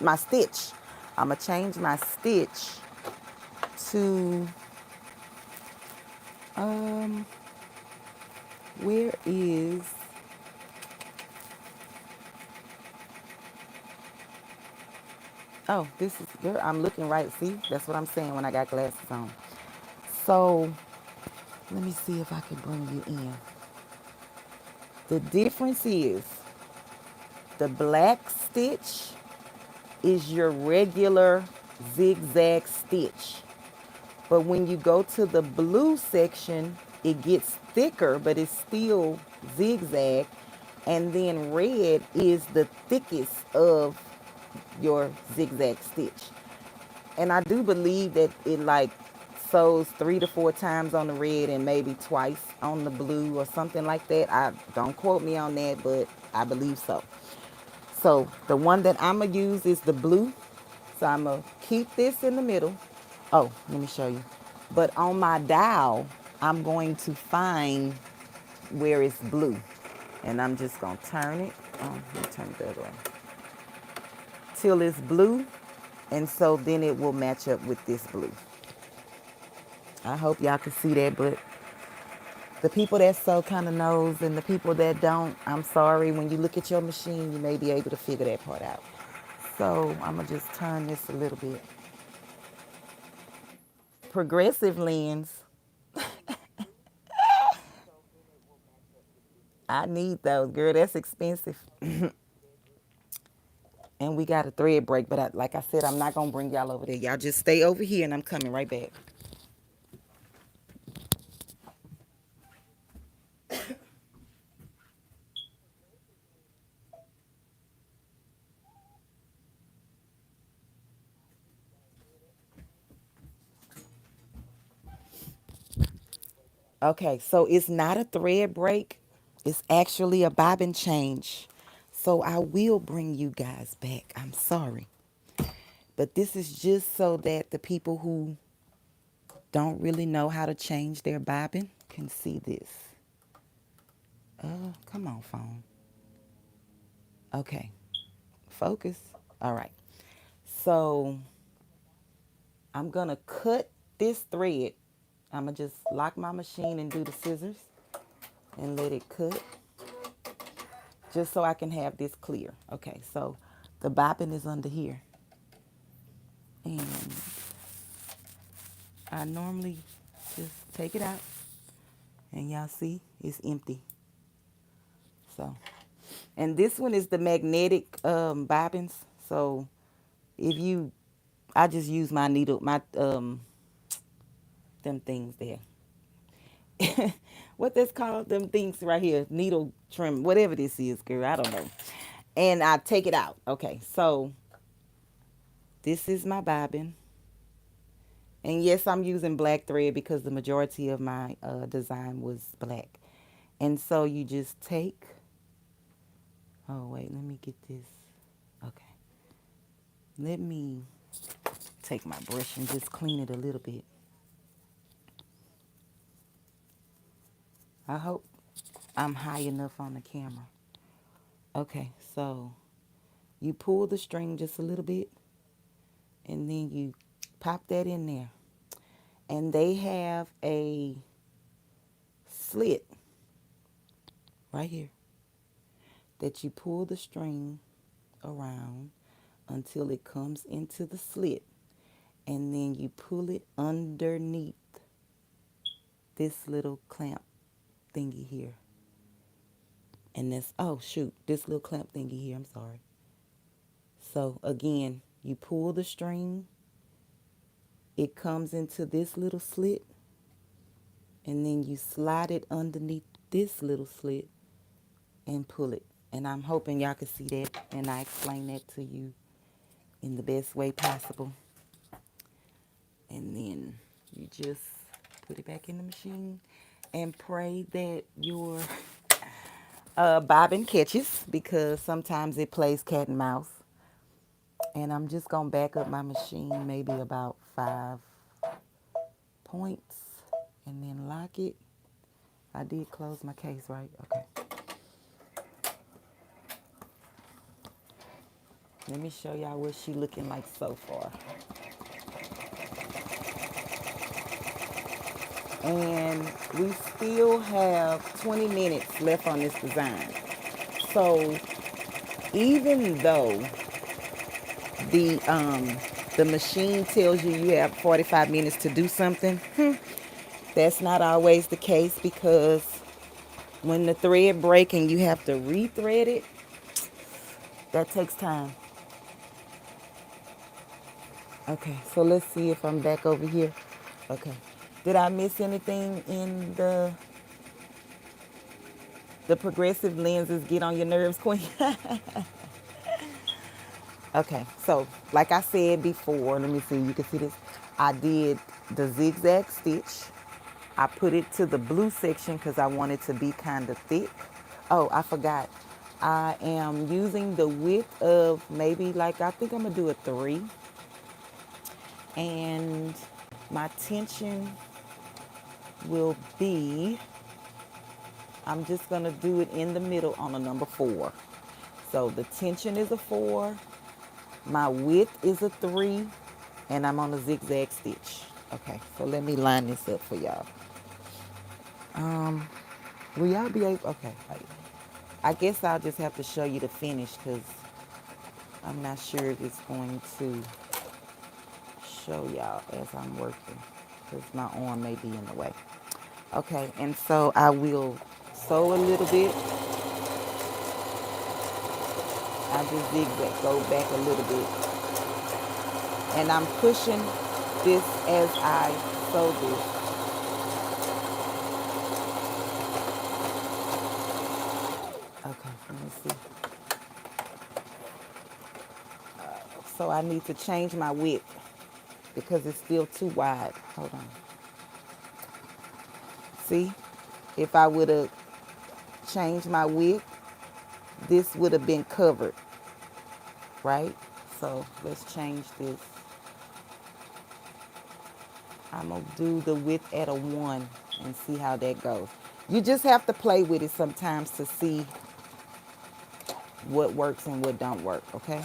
A: My stitch. I'm going to change my stitch to, where is, Oh, this is good. I'm looking right. See, that's what I'm saying when I got glasses on. So let me see if I can bring you in. The difference is the black stitch is your regular zigzag stitch. But when you go to the blue section, it gets thicker, but it's still zigzag. And then red is the thickest of your zigzag stitch. And I do believe that it like sews 3 to 4 times on the red and maybe twice on the blue or something like that. I don't quote me on that, but I believe so. So the one that I'm gonna use is the blue. So I'm gonna keep this in the middle. Oh, let me show you. But on my dial, I'm going to find where it's blue. And I'm just gonna turn it. Oh, let me turn it the other way. Till it's blue. And so then it will match up with this blue. I hope y'all can see that, but the people that sew kind of knows, and the people that don't, I'm sorry. When you look at your machine, you may be able to figure that part out. So I'm gonna just turn this a little bit. Progressive lens, I need those, girl. That's expensive. And we got a thread break, but like I said, I'm not gonna bring y'all over there. Y'all just stay over here, and I'm coming right back. Okay, so it's not a thread break. It's actually a bobbin change. So I will bring you guys back. I'm sorry. But this is just so that the people who don't really know how to change their bobbin can see this. Come on, phone. Okay, focus. All right. So I'm gonna cut this thread. I'm gonna just lock my machine and do the scissors and let it cut just so I can have this clear. Okay, so the bobbin is under here. And I normally just take it out and y'all see it's empty. So, and this one is the magnetic bobbins. So if you, I just use my needle, my them things there. What that's called, them things right here, needle trim, whatever this is, girl, I don't know. And I take it out. Okay, so this is my bobbin. And yes, I'm using black thread because the majority of my design was black. And so you just take, oh wait, let me get this. Okay. Let me take my brush and just clean it a little bit. I hope I'm high enough on the camera. Okay, so you pull the string just a little bit and then you pop that in there. And they have a slit right here that you pull the string around until it comes into the slit. And then you pull it underneath this little clamp thingy here. And this, oh shoot, this little clamp thingy here, I'm sorry. So again, you pull the string, it comes into this little slit, and then you slide it underneath this little slit and pull it. And I'm hoping y'all can see that, and I explain that to you in the best way possible. And then you just put it back in the machine and pray that your bobbin catches, because sometimes it plays cat and mouse. And I'm just going to back up my machine maybe about 5 points and then lock it. I did close my case, right? Okay. Let me show y'all what she looking like so far. And we still have 20 minutes left on this design. So even though the the machine tells you you have 45 minutes to do something. That's not always the case, because when the thread breaks and you have to rethread it, that takes time. Okay, so let's see if I'm back over here. Okay. Did I miss anything in the progressive lenses get on your nerves, Queen? Okay, so like I said before, let me see, you can see this. I did the zigzag stitch. I put it to the blue section because I want it to be kind of thick. Oh, I forgot. I am using the width of maybe, like, I think I'm gonna do a 3. And my tension will be, I'm just gonna do it in the middle on a number 4. So the tension is a 4, my width is a 3, and I'm on a zigzag stitch. Okay, so let me line this up for y'all. Will y'all be able, okay, I guess I'll just have to show you the finish, because I'm not sure if it's going to show y'all as I'm working, because my arm may be in the way. Okay, and so I will sew a little bit. I just zigzag, go back a little bit. And I'm pushing this as I sew this. Okay, let me see. So I need to change my width because it's still too wide. Hold on. See, if I would have changed my width, this would have been covered, right? So let's change this. I'm gonna do the width at a 1 and see how that goes. You just have to play with it sometimes to see what works and what don't work, okay?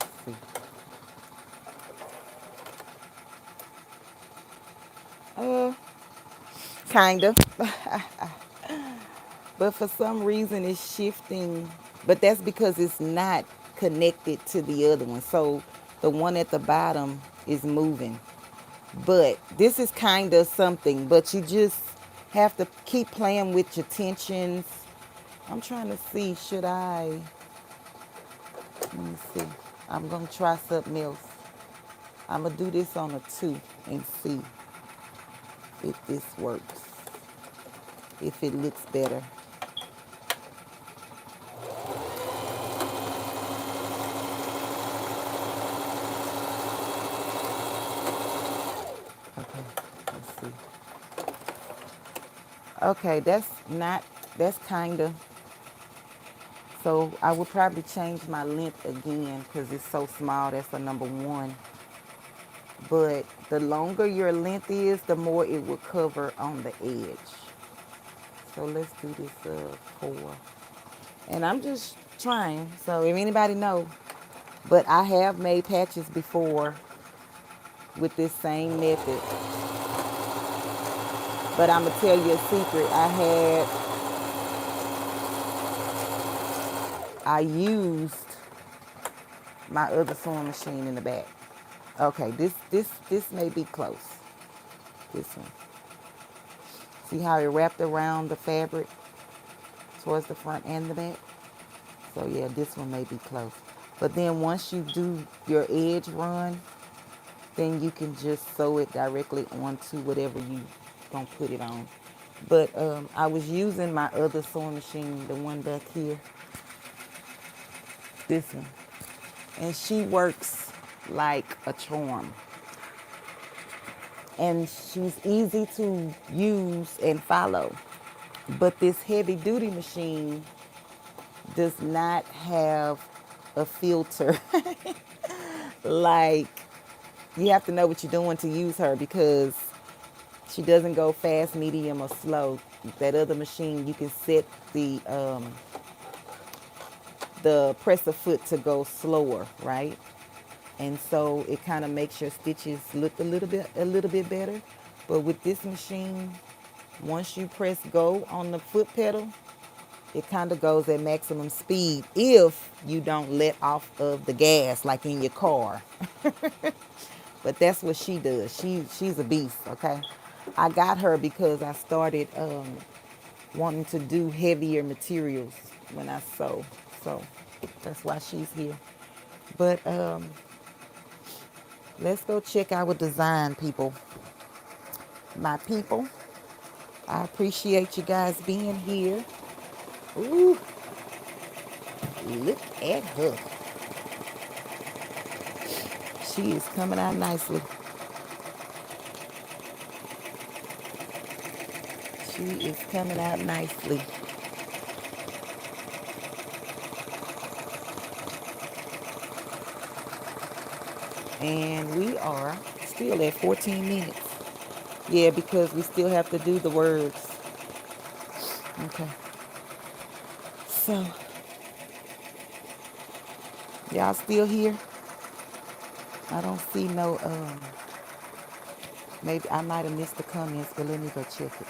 A: Let's see. Kind of. But for some reason it's shifting. But that's because it's not connected to the other one. So the one at the bottom is moving. But this is kind of something. But you just have to keep playing with your tensions. I'm trying to see, should I, let me see. I'm going to try something else. I'm going to do this on a 2 and see if this works. If it looks better. Okay, let's see. Okay, that's kind of, so I would probably change my length again because it's so small. That's a number 1. But the longer your length is, the more it will cover on the edge. So let's do this 4. And I'm just trying. So if anybody know, but I have made patches before with this same method. But I'm gonna tell you a secret. I used my other sewing machine in the back. Okay, this may be close. This one. See how it wrapped around the fabric towards the front and the back? So yeah, this one may be close. But then once you do your edge run, then you can just sew it directly onto whatever you gonna put it on. But I was using my other sewing machine, the one back here, this one. And she works like a charm. And she's easy to use and follow. But this heavy duty machine does not have a filter. Like, you have to know what you're doing to use her, because she doesn't go fast, medium, or slow. That other machine, you can set the presser foot to go slower, right? And so it kind of makes your stitches look a little bit better. But with this machine, once you press go on the foot pedal, it kind of goes at maximum speed if you don't let off of the gas like in your car. But that's what she does. She's a beast, okay? I got her because I started wanting to do heavier materials when I sew. So that's why she's here. But let's go check our design, people. My people, I appreciate you guys being here. Ooh, look at her. She is coming out nicely. She is coming out nicely. And we are still at 14 minutes. Yeah, because we still have to do the words. Okay. So, y'all still here? I don't see no, maybe I might have missed the comments, but let me go check it.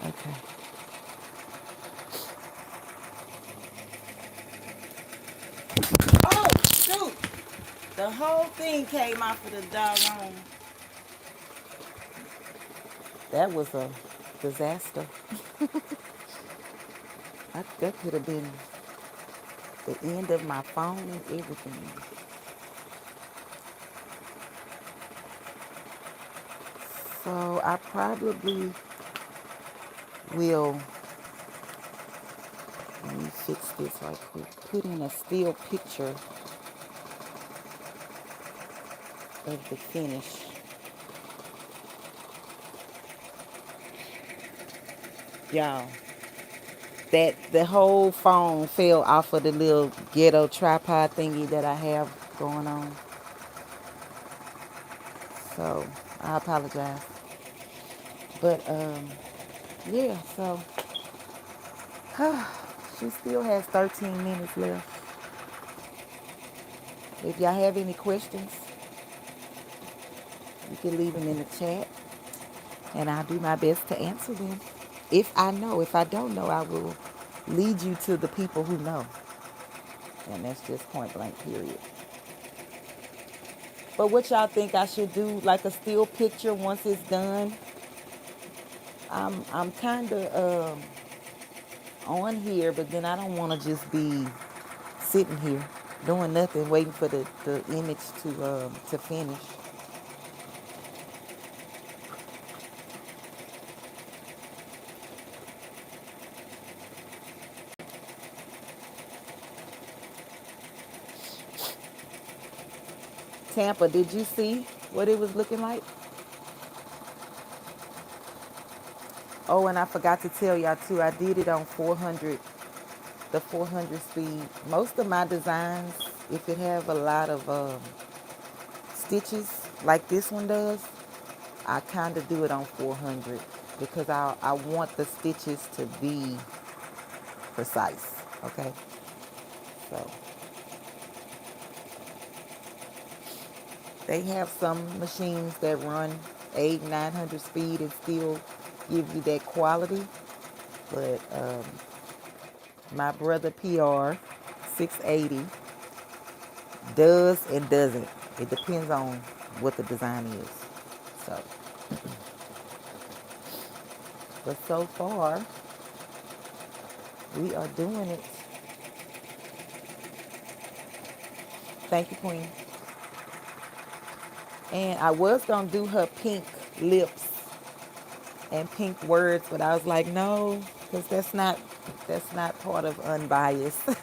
A: Okay. Oh, shoot! The whole thing came off of the doggone. That was a disaster. That could have been the end of my phone and everything. So I probably will, let me fix this right quick, put in a still picture of the finish. Y'all, that the whole phone fell off of the little ghetto tripod thingy that I have going on. So I apologize. But yeah, so she still has 13 minutes left. If y'all have any questions, you can leave them in the chat and I'll do my best to answer them. If I know, if I don't know, I will lead you to the people who know. And that's just point blank, period. But what y'all think I should do, like a still picture once it's done? I'm kind of on here, but then I don't want to just be sitting here doing nothing, waiting for the image to finish. Tampa, did you see what it was looking like? Oh, and I forgot to tell y'all too, I did it on 400, the 400 speed. Most of my designs, if it have a lot of stitches like this one does, I kind of do it on 400 because I want the stitches to be precise, okay? So they have some machines that run 800-900 speed and still give you that quality, but my brother PR680 does and doesn't. It depends on what the design is. So, but so far, we are doing it. Thank you, Queen. And I was gonna do her pink lips and pink words, but I was like, no, because that's not part of unbiased. So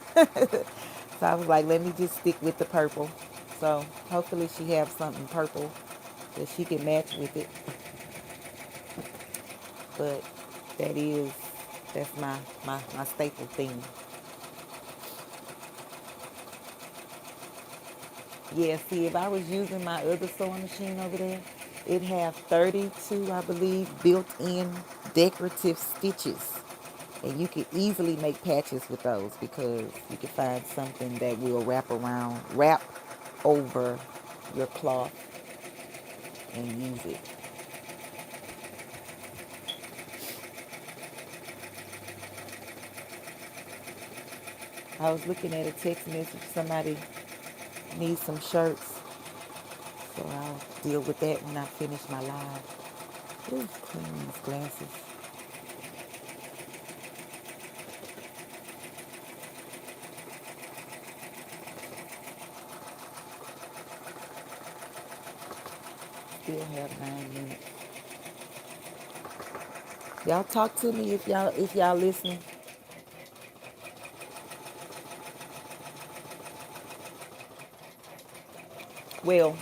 A: I was like, let me just stick with the purple. So hopefully she have something purple that she can match with it. But that's my staple thing. Yeah, see, if I was using my other sewing machine over there, it have 32, I believe, built-in decorative stitches. And you could easily make patches with those because you can find something that will wrap over your cloth and use it. I was looking at a text message. Somebody needs some shirts. So I'll deal with that when I finish my live. Ooh, clean these glasses. Still have 9 minutes. Y'all talk to me if y'all listening. Well,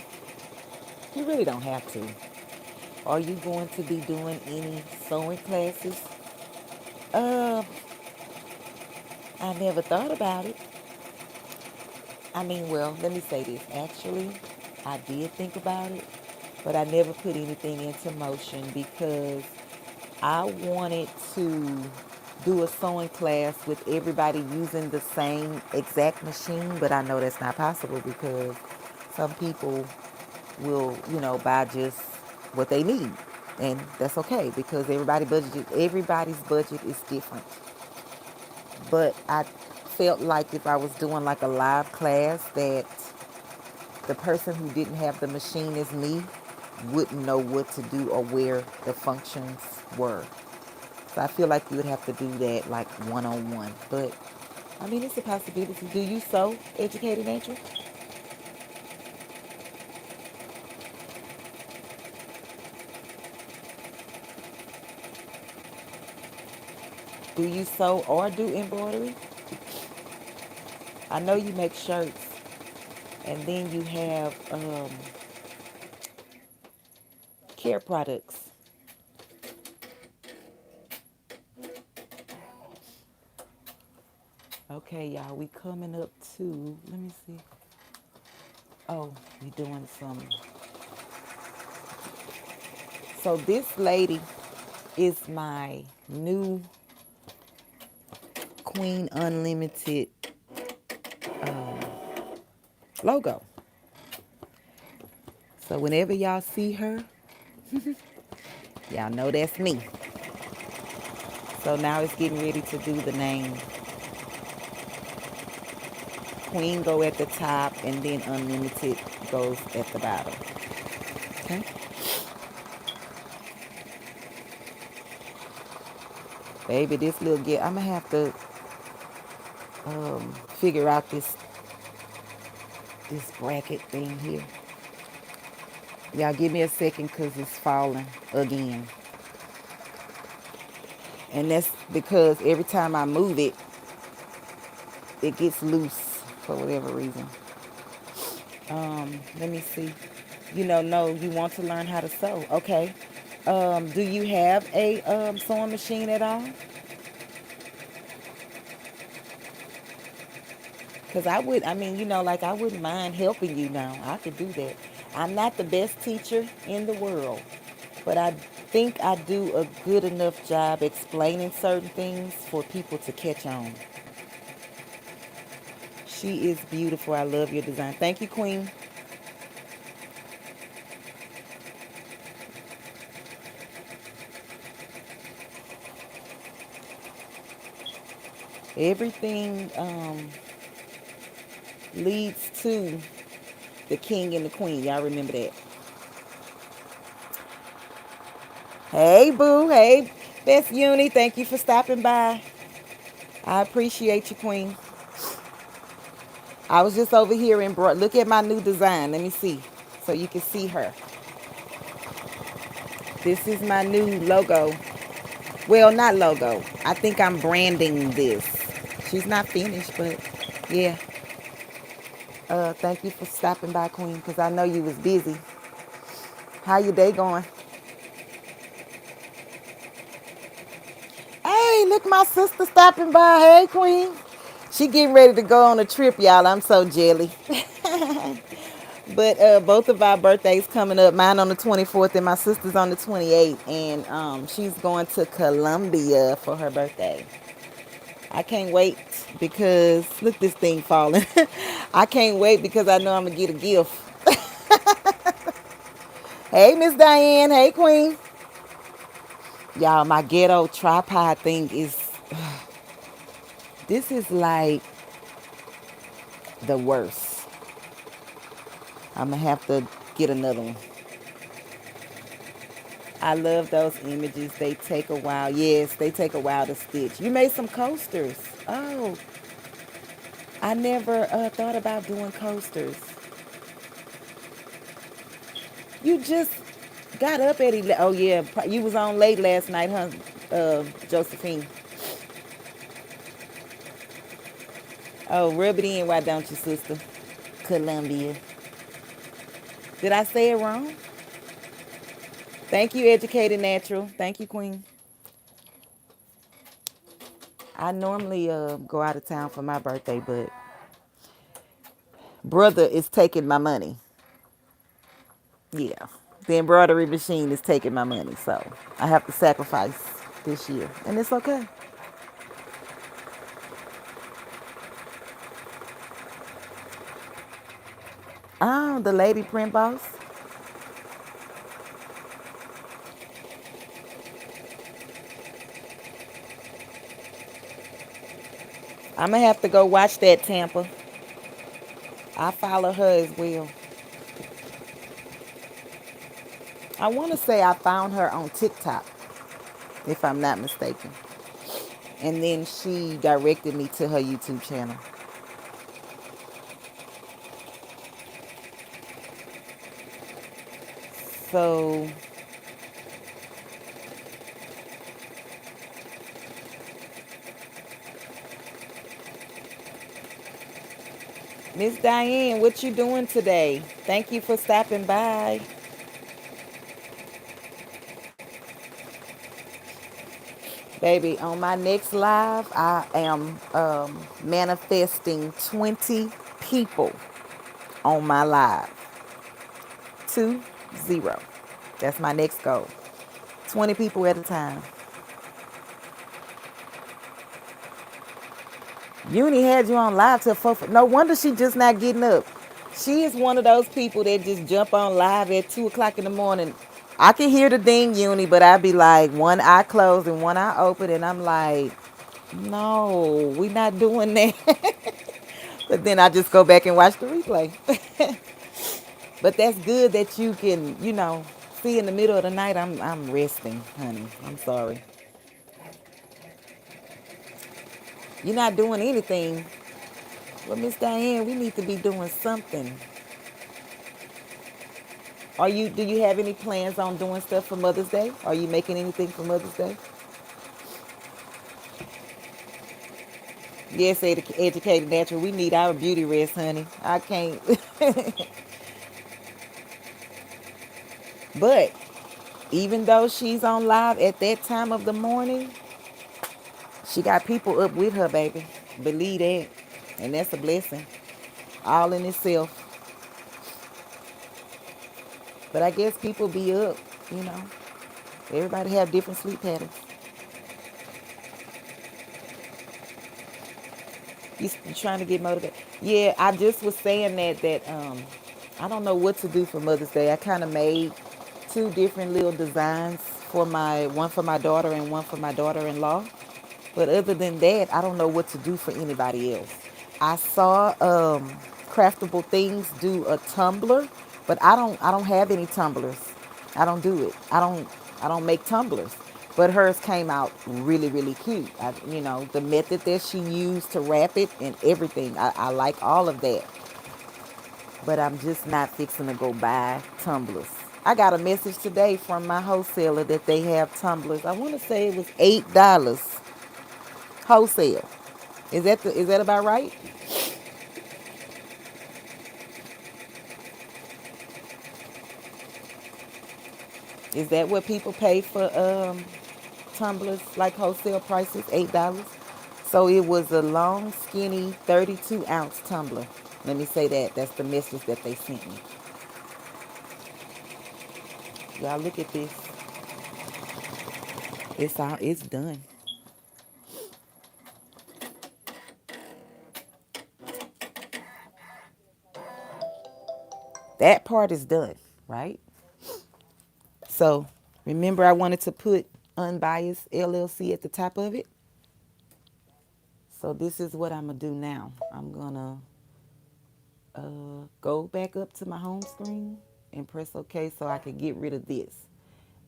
A: you really don't have to. Are you going to be doing any sewing classes? Uh, I never thought about it. I mean, well, let me say this. Actually, I did think about it, but I never put anything into motion because I wanted to do a sewing class with everybody using the same exact machine, but I know that's not possible because some people will, buy just what they need. And that's okay because everybody's budget is different. But I felt like if I was doing like a live class that the person who didn't have the machine as me wouldn't know what to do or where the functions were. So I feel like you would have to do that like one-on-one. But I mean, it's a possibility. Do you sew, Educated Nature? Do you sew or do embroidery? I know you make shirts, and then you have care products. Okay, y'all, we coming up to, let me see. Oh, we doing some. So this lady is my new Queen Unlimited logo. So whenever y'all see her, y'all know that's me. So now it's getting ready to do the name. Queen go at the top and then Unlimited goes at the bottom. Okay? Baby, this little I'm going to have to figure out this bracket thing here. Y'all give me a second because it's falling again. And that's because every time I move it, it gets loose for whatever reason. Let me see. No, you want to learn how to sew. Okay. Do you have a sewing machine at all? Because I wouldn't mind helping you now. I could do that. I'm not the best teacher in the world, but I think I do a good enough job explaining certain things for people to catch on. She is beautiful. I love your design. Thank you, Queen. Everything leads to the king and the queen. Y'all remember that. Hey, boo. Hey, Best Uni. Thank you for stopping by. I appreciate you, Queen. I was just over here in look at my new design. Let me see. So you can see her. This is my new logo. Well, not logo. I think I'm branding this. She's not finished, but yeah. Thank you for stopping by, Queen, because I know you was busy. How your day going? Hey, look, my sister stopping by. Hey, Queen. She getting ready to go on a trip, y'all. I'm so jelly. But both of our birthdays coming up. Mine on the 24th and my sister's on the 28th. And she's going to Colombia for her birthday. I can't wait because look this thing falling. I can't wait because I know I'm gonna get a gift. Hey Miss Diane, hey Queen. Y'all, my ghetto tripod thing is this is like the worst. I'm gonna have to get another one. I love those images. They take a while. Yes, they take a while to stitch. You made some coasters. Oh, I never thought about doing coasters. You just got up at 11. Oh, yeah. You was on late last night, huh, Josephine? Oh, rub it in, why don't you, sister? Columbia. Did I say it wrong? Thank you, Educated Natural. Thank you, Queen. I normally go out of town for my birthday, but brother is taking my money. Yeah. The embroidery machine is taking my money, so I have to sacrifice this year, and it's okay. The lady print boss. I'm gonna have to go watch that, Tampa. I follow her as well. I want to say I found her on TikTok, if I'm not mistaken. And then she directed me to her YouTube channel. So, Miss Diane, what you doing today? Thank you for stopping by. Baby, on my next live, I am manifesting 20 people on my live. 20. That's my next goal. 20 people at a time. Uni had you on live till 4. No wonder she just not getting up. She is one of those people that just jump on live at 2 o'clock in the morning. I can hear the ding, Uni, but I be like, one eye closed and one eye open, and I'm like, no, we not doing that. But then I just go back and watch the replay. But that's good that you can, see in the middle of the night, I'm resting, honey. I'm sorry. You're not doing anything. Well, Miss Diane, we need to be doing something. Do you have any plans on doing stuff for Mother's Day? Are you making anything for Mother's Day? Yes, Educated Natural. We need our beauty rest, honey. I can't. But even though she's on live at that time of the morning, she got people up with her, baby. Believe that. And that's a blessing. All in itself. But I guess people be up, you know. Everybody have different sleep patterns. You trying to get motivated? Yeah, I just was saying that I don't know what to do for Mother's Day. I kind of made two different little designs for one for my daughter and one for my daughter-in-law. But other than that, I don't know what to do for anybody else. I saw Craftable Things do a tumbler, but I don't have any tumblers. I don't do it. I don't make tumblers. But hers came out really, really cute. The method that she used to wrap it and everything, I like all of that. But I'm just not fixing to go buy tumblers. I got a message today from my wholesaler that they have tumblers. I want to say it was $8 wholesale. Is that about right? Is that what people pay for tumblers, like wholesale prices, $8? So it was a long, skinny 32-ounce tumbler. Let me say that. That's the message that they sent me. Y'all look at this. It's done. That part is done, right? So remember I wanted to put Unbiased LLC at the top of it. So this is what I'm gonna do now. I'm gonna go back up to my home screen and press OK so I can get rid of this.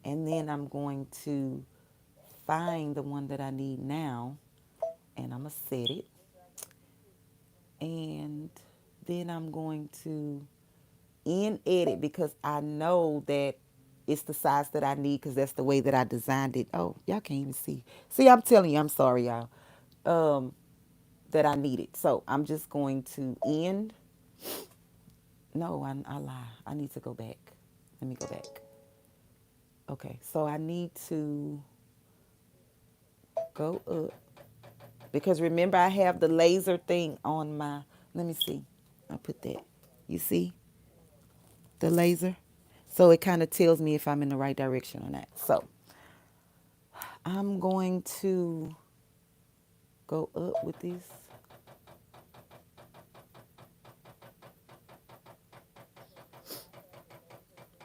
A: And then I'm going to find the one that I need now and I'm gonna set it. And then I'm going to in edit because I know that it's the size that I need because that's the way that I designed it. Oh, y'all can't even see. See, I'm telling you, I'm sorry, y'all, that I need it. So I'm just going to end. No, I lie. I need to go back. Let me go back. Okay, so I need to go up because remember I have the laser thing on my, let me see. I put that. You see the laser? So it kind of tells me if I'm in the right direction or not. So I'm going to go up with this.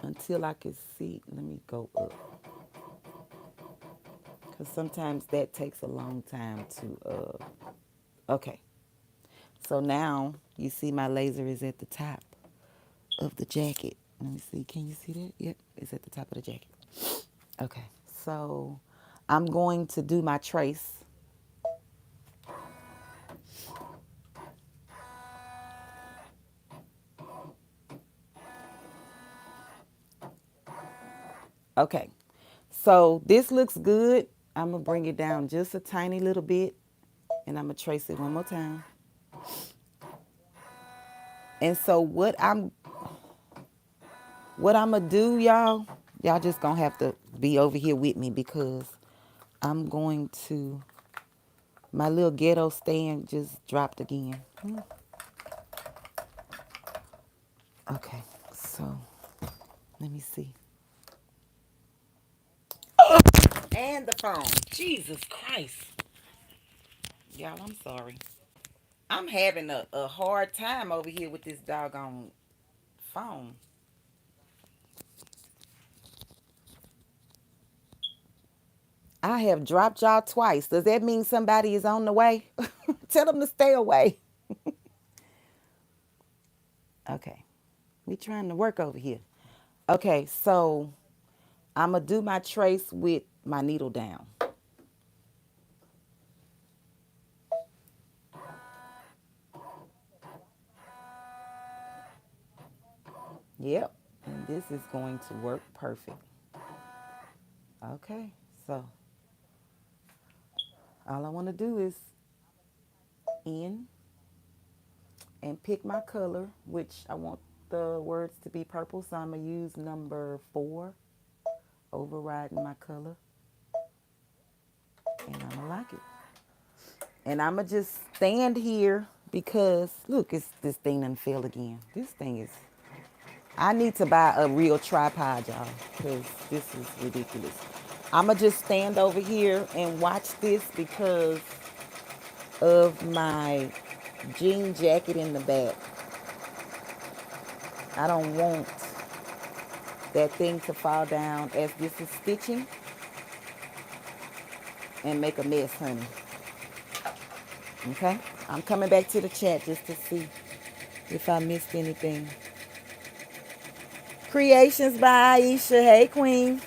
A: Until I can see. Let me go up. Because sometimes that takes a long time to, okay. So now you see my laser is at the top of the jacket. Let me see. Can you see that? Yep, it's at the top of the jacket. Okay, so I'm going to do my trace. Okay, so this looks good. I'm going to bring it down just a tiny little bit and I'm going to trace it one more time. And so what I'm going to do, y'all just going to have to be over here with me because I'm going to, my little ghetto stand just dropped again. Okay, so let me see. And the phone. Jesus Christ. Y'all, I'm sorry. I'm having a hard time over here with this doggone phone. I have dropped y'all twice. Does that mean somebody is on the way? Tell them to stay away. Okay. We trying to work over here. Okay, so I'm going to do my trace with my needle down. Yep. And this is going to work perfect. Okay, so all I want to do is in and pick my color, which I want the words to be purple. So I'm going to use number 4, overriding my color. And I'm going to lock it. And I'm going to just stand here because, look, this thing done fell again. This thing is, I need to buy a real tripod, y'all, because this is ridiculous. I'm going to just stand over here and watch this because of my jean jacket in the back. I don't want that thing to fall down as this is stitching and make a mess, honey. Okay? I'm coming back to the chat just to see if I missed anything. Creations by Aisha. Hey, Queen.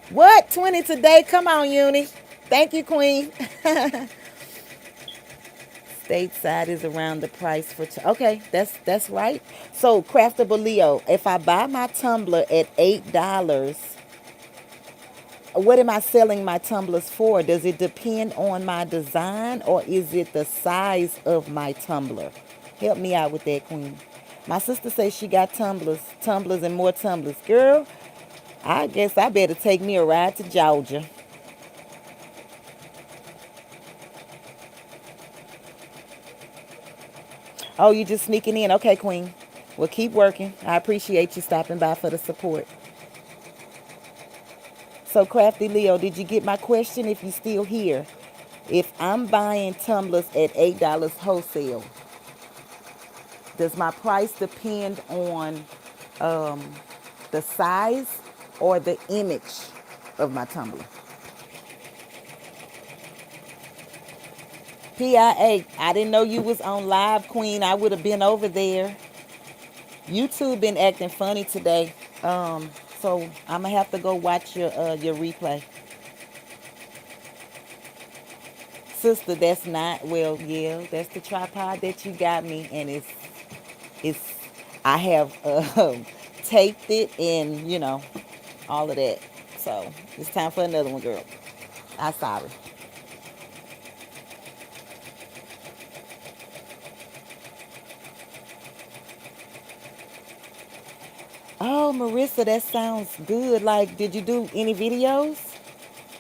A: What? 20 today? Come on, Uni. Thank you, Queen. Stateside is around the price for... okay, that's right. So, Craftable Leo, if I buy my tumbler at $8, what am I selling my tumblers for? Does it depend on my design or is it the size of my tumbler? Help me out with that, Queen. My sister says she got tumblers and more tumblers. Girl, I guess I better take me a ride to Georgia. Oh, you just sneaking in. Okay, Queen. Well, keep working. I appreciate you stopping by for the support. So, Crafty Leo, did you get my question? If you're still here, if I'm buying tumblers at $8 wholesale, does my price depend on the size or the image of my tumbler? PIA, I didn't know you was on live, Queen. I would have been over there. YouTube been acting funny today. So I'm gonna have to go watch your replay. Sister, that's not, well, yeah, that's the tripod that you got me, and it's I have taped it and all of that. So it's time for another one, girl. I'm sorry. Oh, Marissa, that sounds good. Like, did you do any videos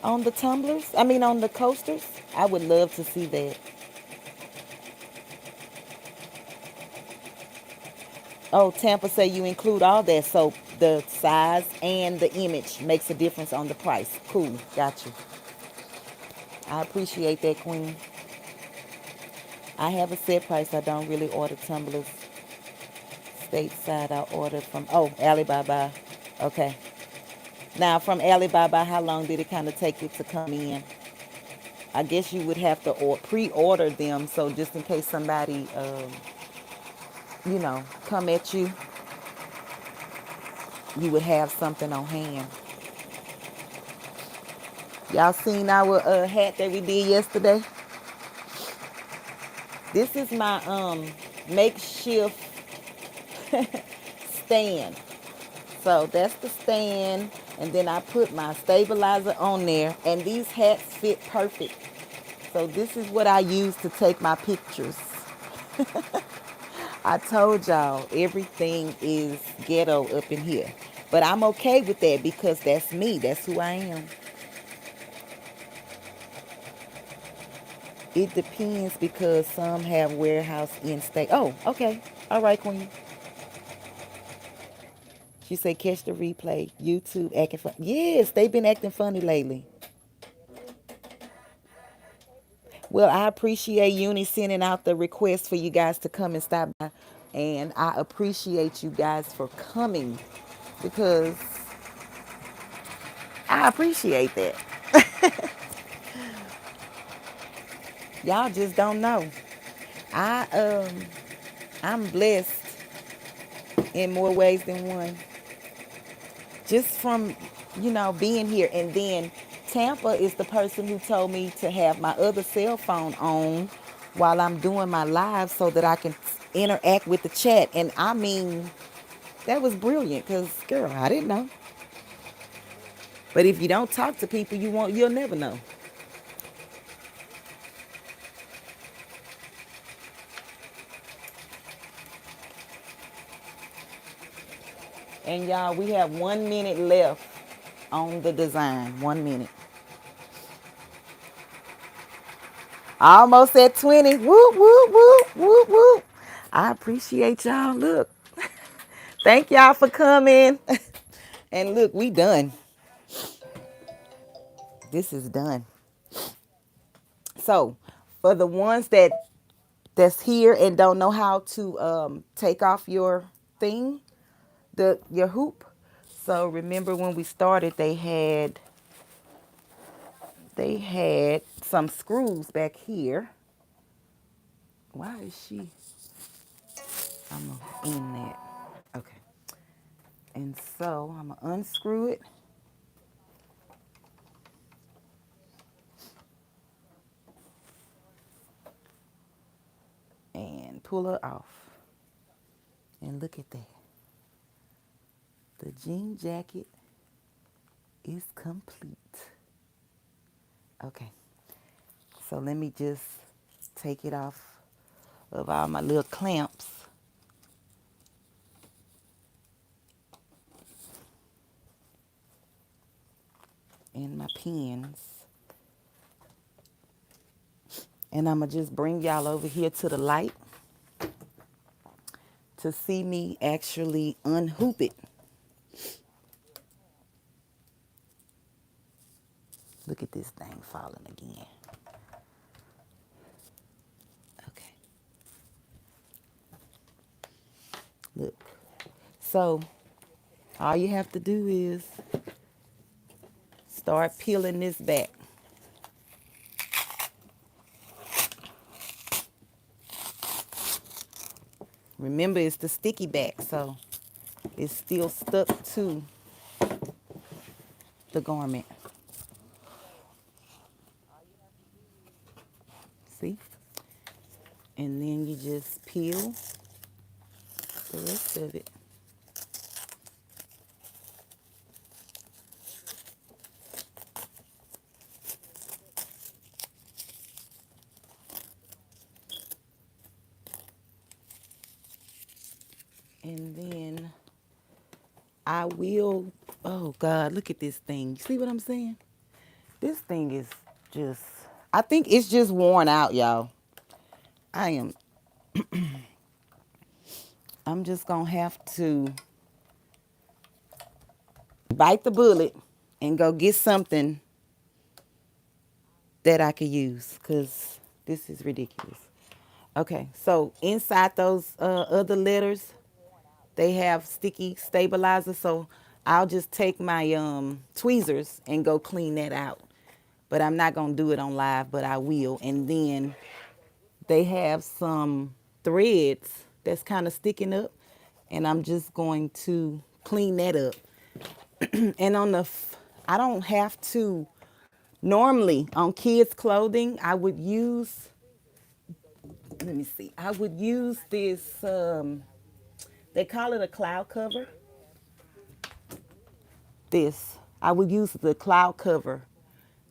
A: on the tumblers? I mean, on the coasters? I would love to see that. Oh, Tampa say you include all that, so the size and the image makes a difference on the price. Cool, got you. I appreciate that, Queen. I have a set price. I don't really order tumblers stateside. I order from, oh, Alibaba. Okay. Now, from Alibaba, how long did it kind of take it to come in? I guess you would have to pre-order them, so just in case somebody, come at you, you would have something on hand. Y'all seen our hat that we did yesterday? This is my makeshift stand. So that's the stand, and then I put my stabilizer on there, and these hats fit perfect. So this is what I use to take my pictures. I told y'all everything is ghetto up in here. But I'm okay with that because that's me. That's who I am. It depends because some have warehouse in state. Oh, okay. All right, Queen. She said catch the replay. YouTube acting funny. Yes, they've been acting funny lately. Well, I appreciate Uni sending out the request for you guys to come and stop by. And I appreciate you guys for coming because I appreciate that. Y'all just don't know. I I'm blessed in more ways than one. Just from, being here. And then Tampa is the person who told me to have my other cell phone on while I'm doing my live so that I can interact with the chat. And I mean, that was brilliant because, girl, I didn't know. But if you don't talk to people, you'll never know. And y'all, we have 1 minute left on the design. 1 minute. Almost at 20. Whoop, whoop, whoop, whoop, whoop. I appreciate y'all. Look. Thank y'all for coming. And look, we done. This is done. So, for the ones that's here and don't know how to take off your thing, your hoop. So remember when we started, they had some screws back here. Why is she? I'm gonna end that. Okay. And so I'm gonna unscrew it. And pull her off. And look at that. The jean jacket is complete. Okay. So let me just take it off of all my little clamps. And my pins. And I'm going to just bring y'all over here to the light to see me actually unhoop it. Look at this thing falling again. Okay. Look. So all you have to do is start peeling this back. Remember, it's the sticky back, so it's still stuck to the garment. See? And then you just peel the rest of it. And then I will, oh God, look at this thing. See what I'm saying? This thing is just, I think it's just worn out, y'all. I'm just gonna have to bite the bullet and go get something that I could use, because this is ridiculous. Okay, so inside those other letters, they have sticky stabilizer, so I'll just take my tweezers and go clean that out. But I'm not gonna do it on live, but I will. And then they have some threads that's kind of sticking up, and I'm just going to clean that up. And on the, I don't have to, normally on kids clothing, I would use, let me see, I would use this, they call it a cloud cover. This, I would use the cloud cover.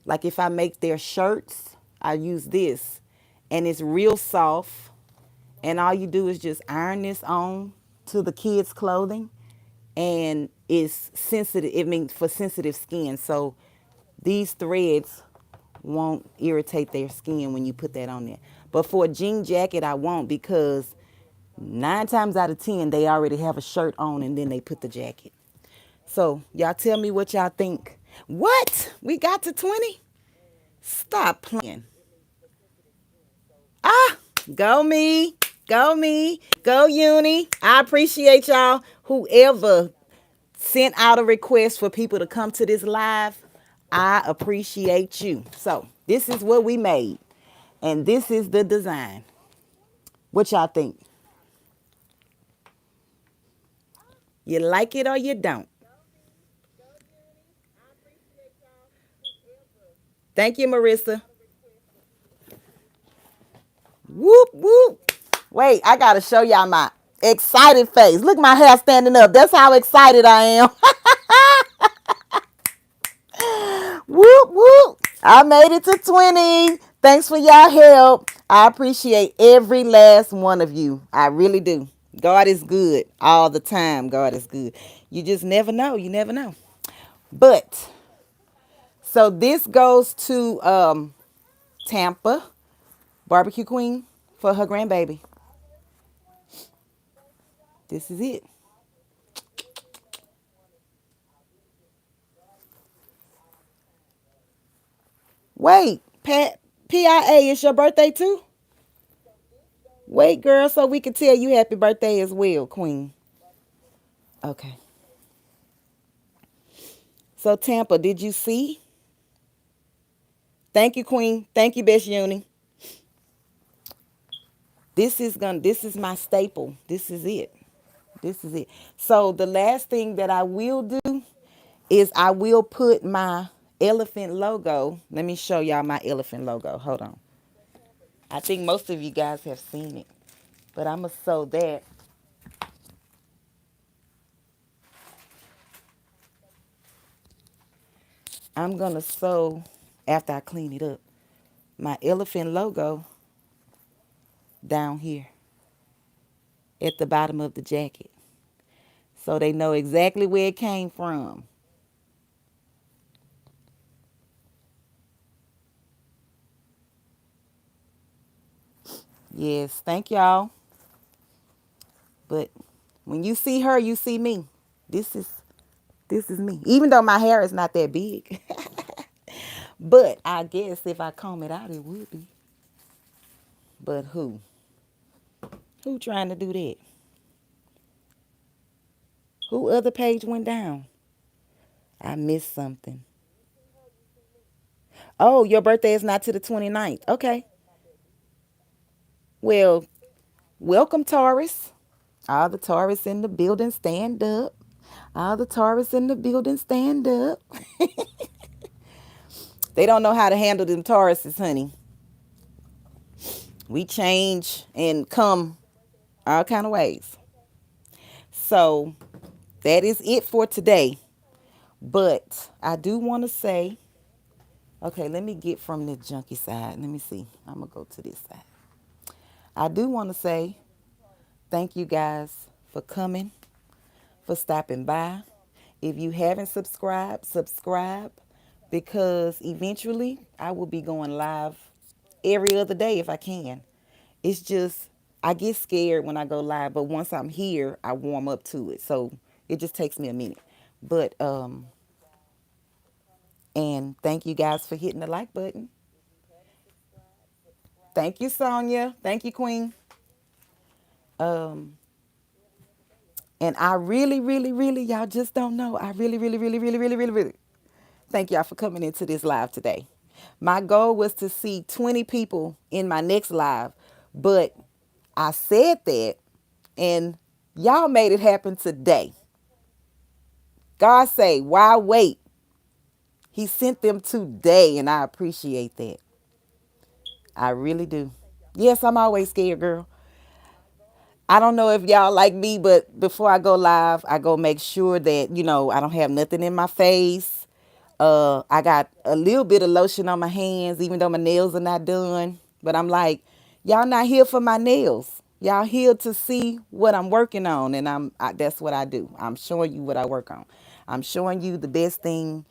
A: Like if I make their shirts, I use this. And it's real soft. And all you do is just iron this on to the kids' clothing. And it's sensitive, it means for sensitive skin. So these threads won't irritate their skin when you put that on there. But for a jean jacket, I won't, because 9 times out of 10, they already have a shirt on and then they put the jacket. So y'all tell me what y'all think. What? We got to 20? Stop playing. Ah, go me. Go me. Go uni. I appreciate y'all. Whoever sent out a request for people to come to this live, I appreciate you. So this is what we made. And this is the design. What y'all think? You like it or you don't? Thank you, Marissa. Whoop, whoop. Wait, I got to show y'all my excited face. Look, my hair standing up. That's how excited I am. Whoop, whoop. I made it to 20. Thanks for y'all help. I appreciate every last one of you. I really do. God is good all the time. God is good. You just never know. You never know. But, so this goes to Tampa, Barbecue Queen, for her grandbaby. This is it. Wait, Pat, PIA, it's your birthday too? Wait, girl, so we can tell you happy birthday as well, Queen. Okay. So Tampa, did you see? Thank you, Queen. Thank you, Best Uni. This is my staple. This is it. This is it. So the last thing that I will do is I will put my elephant logo. Let me show y'all my elephant logo. Hold on. I think most of you guys have seen it, but I'm going to sew that. I'm going to sew, after I clean it up, my elephant logo down here at the bottom of the jacket, so they know exactly where it came from. Yes, thank y'all. But when you see her, you see me. This is this is me. Even though my hair is not that big. But I guess if I comb it out, it would be. But who? Who trying to do that? Who other page went down? I missed something. Oh, your birthday is not to the 29th. Okay. Well, welcome, Taurus. All the Taurus in the building, stand up. All the Taurus in the building, stand up. They don't know how to handle them Tauruses, honey. We change and come all kind of ways. So that is it for today. But I do want to say, okay, let me get from the junky side. Let me see. I'm going to go to this side. I do want to say thank you guys for coming, for stopping by. If you haven't subscribed, subscribe because eventually I will be going live every other day if I can. It's just, I get scared when I go live, but once I'm here, I warm up to it. So it just takes me a minute. But, and thank you guys for hitting the like button. Thank you, Sonia. Thank you, Queen. Um, and I really, really, really, y'all just don't know. I really, really, really, really, really, really, really thank y'all for coming into this live today. My goal was to see 20 people in my next live, but I said that and y'all made it happen today. God say, why wait? He sent them today and I appreciate that. I really do. Yes, I'm always scared, girl. I don't know if y'all like me, but before I go live, I go make sure that, I don't have nothing in my face. I got a little bit of lotion on my hands, even though my nails are not done. But I'm like, y'all not here for my nails. Y'all here to see what I'm working on. And that's what I do. I'm showing you what I work on. I'm showing you the best thing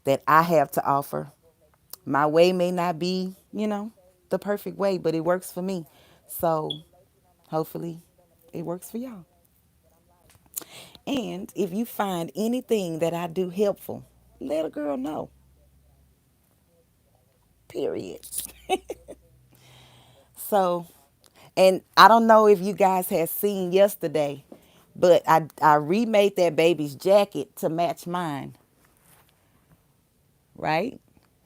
A: that I have to offer. My way may not be, the perfect way, but it works for me. So hopefully it works for y'all. And if you find anything that I do helpful, let a girl know. Period. So, and I don't know if you guys had seen yesterday, but I remade that baby's jacket to match mine, right?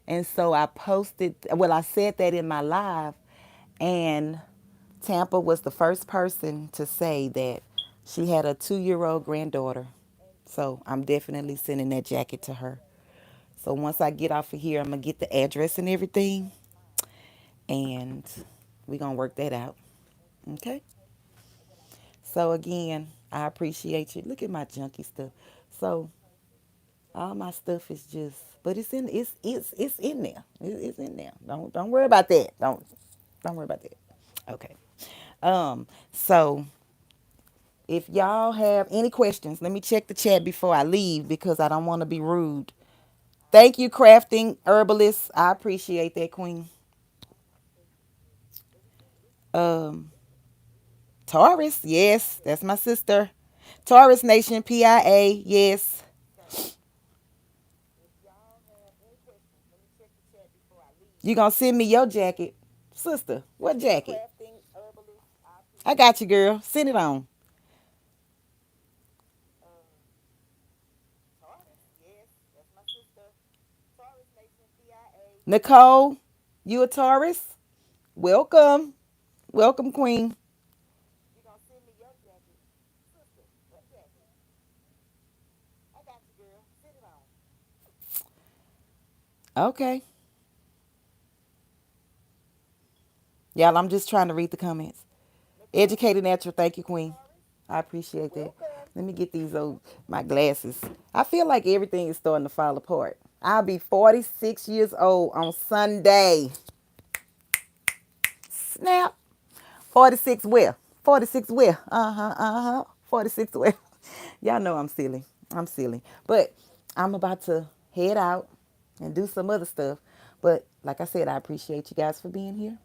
A: And so I posted, well, I said that in my live, and Tampa was the first person to say that she had a 2-year-old granddaughter. So I'm definitely sending that jacket to her. So once I get off of here, I'm going to get the address and everything, and we're going to work that out. Okay? So again, I appreciate you. Look at my junky stuff. So all my stuff is just, but it's in there. It's in there. Don't worry about that. Don't worry about that. Okay. So if y'all have any questions, let me check the chat before I leave because I don't want to be rude. Thank you, crafting herbalist. I appreciate that, Queen. Um, Taurus, yes, that's my sister. Taurus Nation, PIA, yes. You gonna send me your jacket, sister? What jacket? I got you, girl. Send it on. Nicole, you a Taurus? Welcome, welcome, Queen. Okay, y'all. I'm just trying to read the comments. Educated natural. Thank you, Queen. I appreciate that. Let me get these old my glasses. I feel like everything is starting to fall apart. I'll be 46 years old on Sunday. Snap. 46 where? 46 where? Uh-huh, uh-huh. 46 where? Y'all know I'm silly. I'm silly. But I'm about to head out and do some other stuff. But like I said, I appreciate you guys for being here.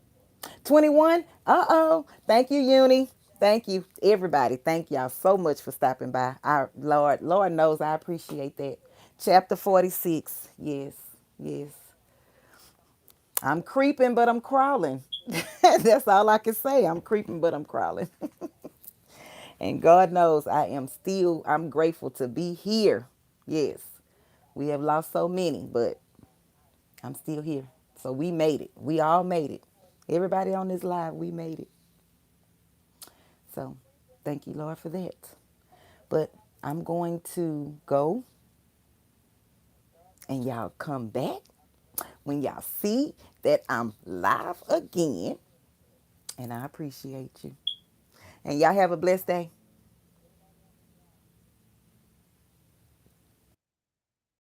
A: 21? Uh-oh. Thank you, Uni. Thank you, everybody. Thank y'all so much for stopping by. Our Lord knows I appreciate that. Chapter 46. Yes, yes. I'm creeping, but I'm crawling. That's all I can say. I'm creeping, but I'm crawling. And God knows I'm grateful to be here. Yes. We have lost so many, but I'm still here. So we made it. We all made it. Everybody on this live, we made it. So thank you, Lord, for that. But I'm going to go and y'all come back when y'all see that I'm live again. And I appreciate you. And y'all have a blessed day.